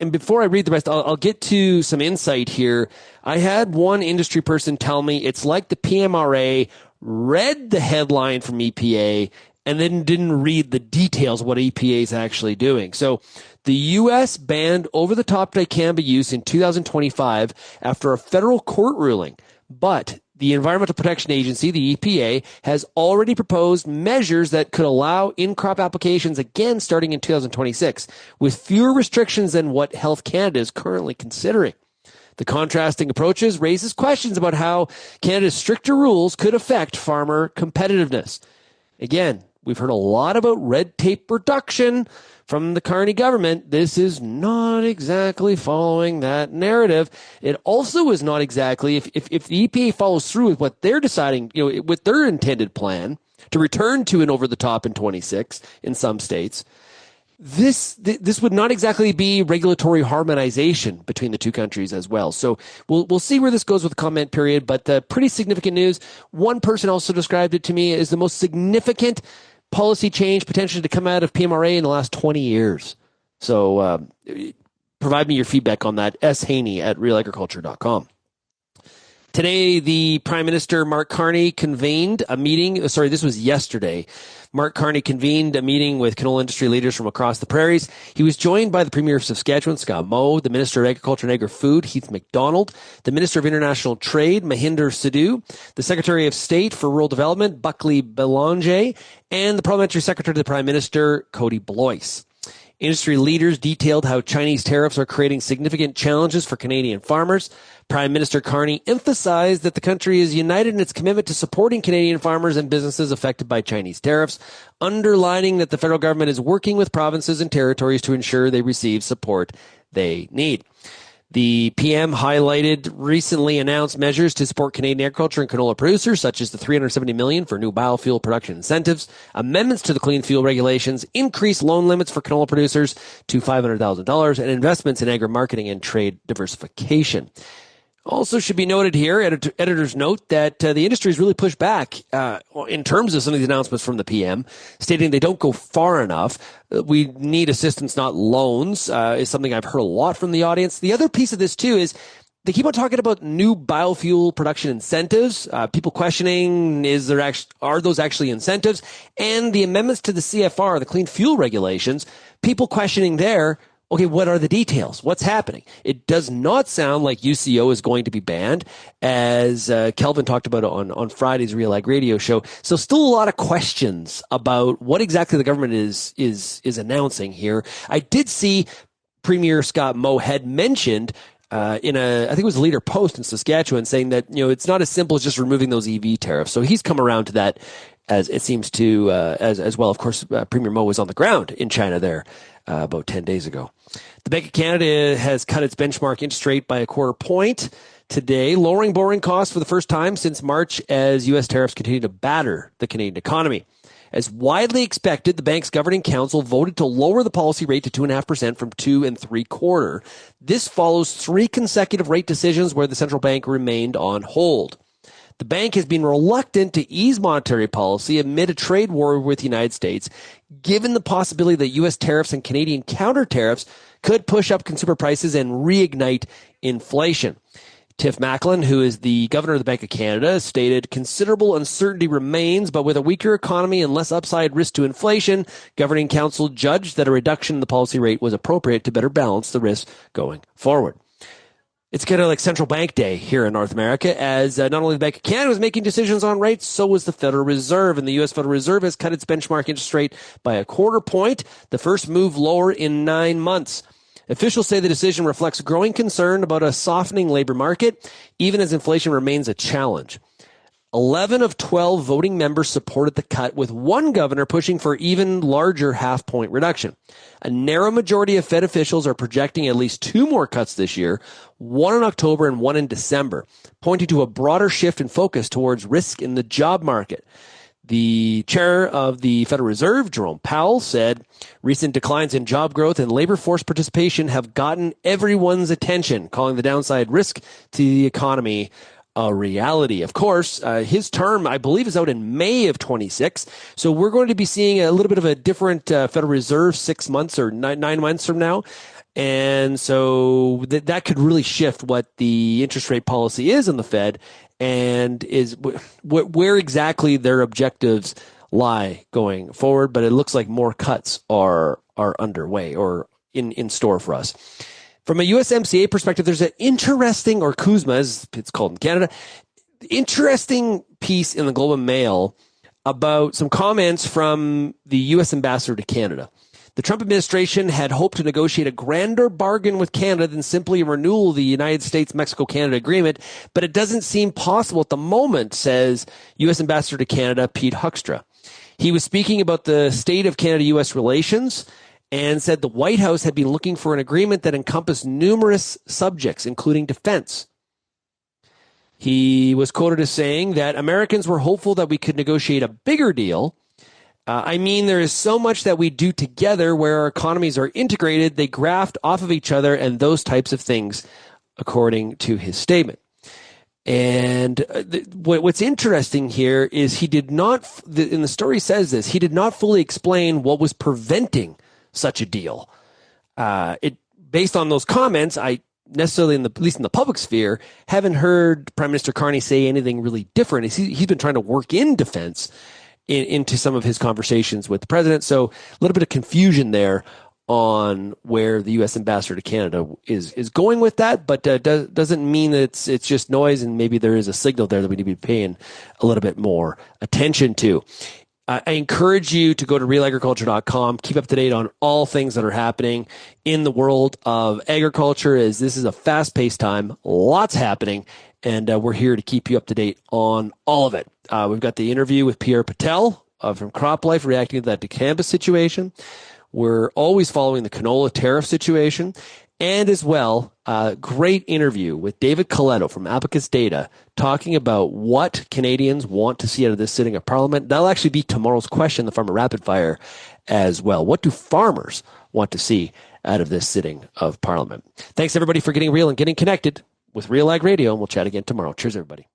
And before I read the rest, I'll get to some insight here. I had one industry person tell me it's like the PMRA read the headline from EPA and then didn't read the details of what EPA is actually doing. So the U.S. banned over-the-top dicamba use in 2025 after a federal court ruling, but the Environmental Protection Agency, the EPA, has already proposed measures that could allow in-crop applications again starting in 2026, with fewer restrictions than what Health Canada is currently considering. The contrasting approaches raises questions about how Canada's stricter rules could affect farmer competitiveness. Again, we've heard a lot about red tape reduction from the Carney government. This is not exactly following that narrative. It also is not exactly, if the EPA follows through with what they're deciding, with their intended plan to return to an over-the-top in 26 in some states, this would not exactly be regulatory harmonization between the two countries as well. So we'll see where this goes with the comment period, but pretty significant news. One person also described it to me as the most significant policy change potentially to come out of PMRA in the last 20 years. So provide me your feedback on that. Haney at RealAgriculture.com. Today, the Prime Minister, Mark Carney, convened a meeting. This was yesterday. Mark Carney convened a meeting with canola industry leaders from across the prairies. He was joined by the Premier of Saskatchewan, Scott Moe, the Minister of Agriculture and Agri-Food, Heath MacDonald, the Minister of International Trade, Mahinder Sidhu, the Secretary of State for Rural Development, Buckley Belanger, and the Parliamentary Secretary to the Prime Minister, Cody Blois. Industry leaders detailed how Chinese tariffs are creating significant challenges for Canadian farmers. Prime Minister Carney emphasized that the country is united in its commitment to supporting Canadian farmers and businesses affected by Chinese tariffs, underlining that the federal government is working with provinces and territories to ensure they receive support they need. The PM highlighted recently announced measures to support Canadian agriculture and canola producers, such as the $370 million for new biofuel production incentives, amendments to the clean fuel regulations, increased loan limits for canola producers to $500,000, and investments in agri-marketing and trade diversification. Also should be noted here, editors note that the industry has really pushed back in terms of some of these announcements from the PM, stating they don't go far enough. We need assistance, not loans, is something I've heard a lot from the audience. The other piece of this, too, is they keep on talking about new biofuel production incentives, people questioning, are those actually incentives? And the amendments to the CFR, the clean fuel regulations, people questioning there. Okay, what are the details? What's happening? It does not sound like UCO is going to be banned, as Kelvin talked about on Friday's RealAg Radio show. So still a lot of questions about what exactly the government is announcing here. I did see Premier Scott Moe had mentioned I think it was a leader post in Saskatchewan saying that, it's not as simple as just removing those EV tariffs. So he's come around to that, as it seems to, as well. Of course, Premier Moe was on the ground in China there about 10 days ago. The Bank of Canada has cut its benchmark interest rate by 1/4 point today, lowering borrowing costs for the first time since March as U.S. tariffs continue to batter the Canadian economy. As widely expected, the bank's governing council voted to lower the policy rate to 2.5% from 2 3/4. This follows 3 consecutive rate decisions where the central bank remained on hold. The bank has been reluctant to ease monetary policy amid a trade war with the United States, given the possibility that U.S. tariffs and Canadian counter tariffs could push up consumer prices and reignite inflation. Tiff Macklin, who is the governor of the Bank of Canada, stated considerable uncertainty remains, but with a weaker economy and less upside risk to inflation, governing council judged that a reduction in the policy rate was appropriate to better balance the risk going forward. It's kind of like central bank day here in North America, as not only the Bank of Canada was making decisions on rates, so was the Federal Reserve. And the U.S. Federal Reserve has cut its benchmark interest rate by 1/4 point, the first move lower in 9 months. Officials say the decision reflects growing concern about a softening labor market, even as inflation remains a challenge. 11 of 12 voting members supported the cut, with one governor pushing for even larger half-point reduction. A narrow majority of Fed officials are projecting at least 2 more cuts this year, one in October and one in December, pointing to a broader shift in focus towards risk in the job market. The chair of the Federal Reserve, Jerome Powell, said recent declines in job growth and labor force participation have gotten everyone's attention, calling the downside risk to the economy a reality. Of course, his term, I believe, is out in May of 26. So we're going to be seeing a little bit of a different Federal Reserve 6 months or 9 months from now. And so that could really shift what the interest rate policy is in the Fed and is where exactly their objectives lie going forward, but it looks like more cuts are underway or in store for us. From a USMCA perspective, there's an interesting, or CUSMA as it's called in Canada, interesting piece in the Globe and Mail about some comments from the U.S. ambassador to Canada. The Trump administration had hoped to negotiate a grander bargain with Canada than simply a renewal of the United States-Mexico-Canada agreement, but it doesn't seem possible at the moment, says U.S. ambassador to Canada, Pete Huckstra. He was speaking about the state of Canada-U.S. relations and said the White House had been looking for an agreement that encompassed numerous subjects, including defense. He was quoted as saying that Americans were hopeful that we could negotiate a bigger deal. There is so much that we do together where our economies are integrated, they graft off of each other, and those types of things, according to his statement. And what's interesting here is he did not, and the story says this, he did not fully explain what was preventing such a deal. Based on those comments, I necessarily, at least in the public sphere, haven't heard Prime Minister Carney say anything really different. He's been trying to work in defense into some of his conversations with the president. So a little bit of confusion there on where the U.S. ambassador to Canada is going with that, but doesn't mean that it's just noise, and maybe there is a signal there that we need to be paying a little bit more attention to. I encourage you to go to RealAgriculture.com, keep up to date on all things that are happening in the world of agriculture, as this is a fast-paced time, lots happening, and we're here to keep you up to date on all of it. We've got the interview with Pierre Patel from CropLife reacting to that dicamba situation. We're always following the canola tariff situation, and as well, a great interview with David Coletto from Abacus Data talking about what Canadians want to see out of this sitting of Parliament. That'll actually be tomorrow's question, the Farmer Rapid Fire, as well. What do farmers want to see out of this sitting of Parliament? Thanks, everybody, for getting real and getting connected with RealAg Radio, and we'll chat again tomorrow. Cheers, everybody.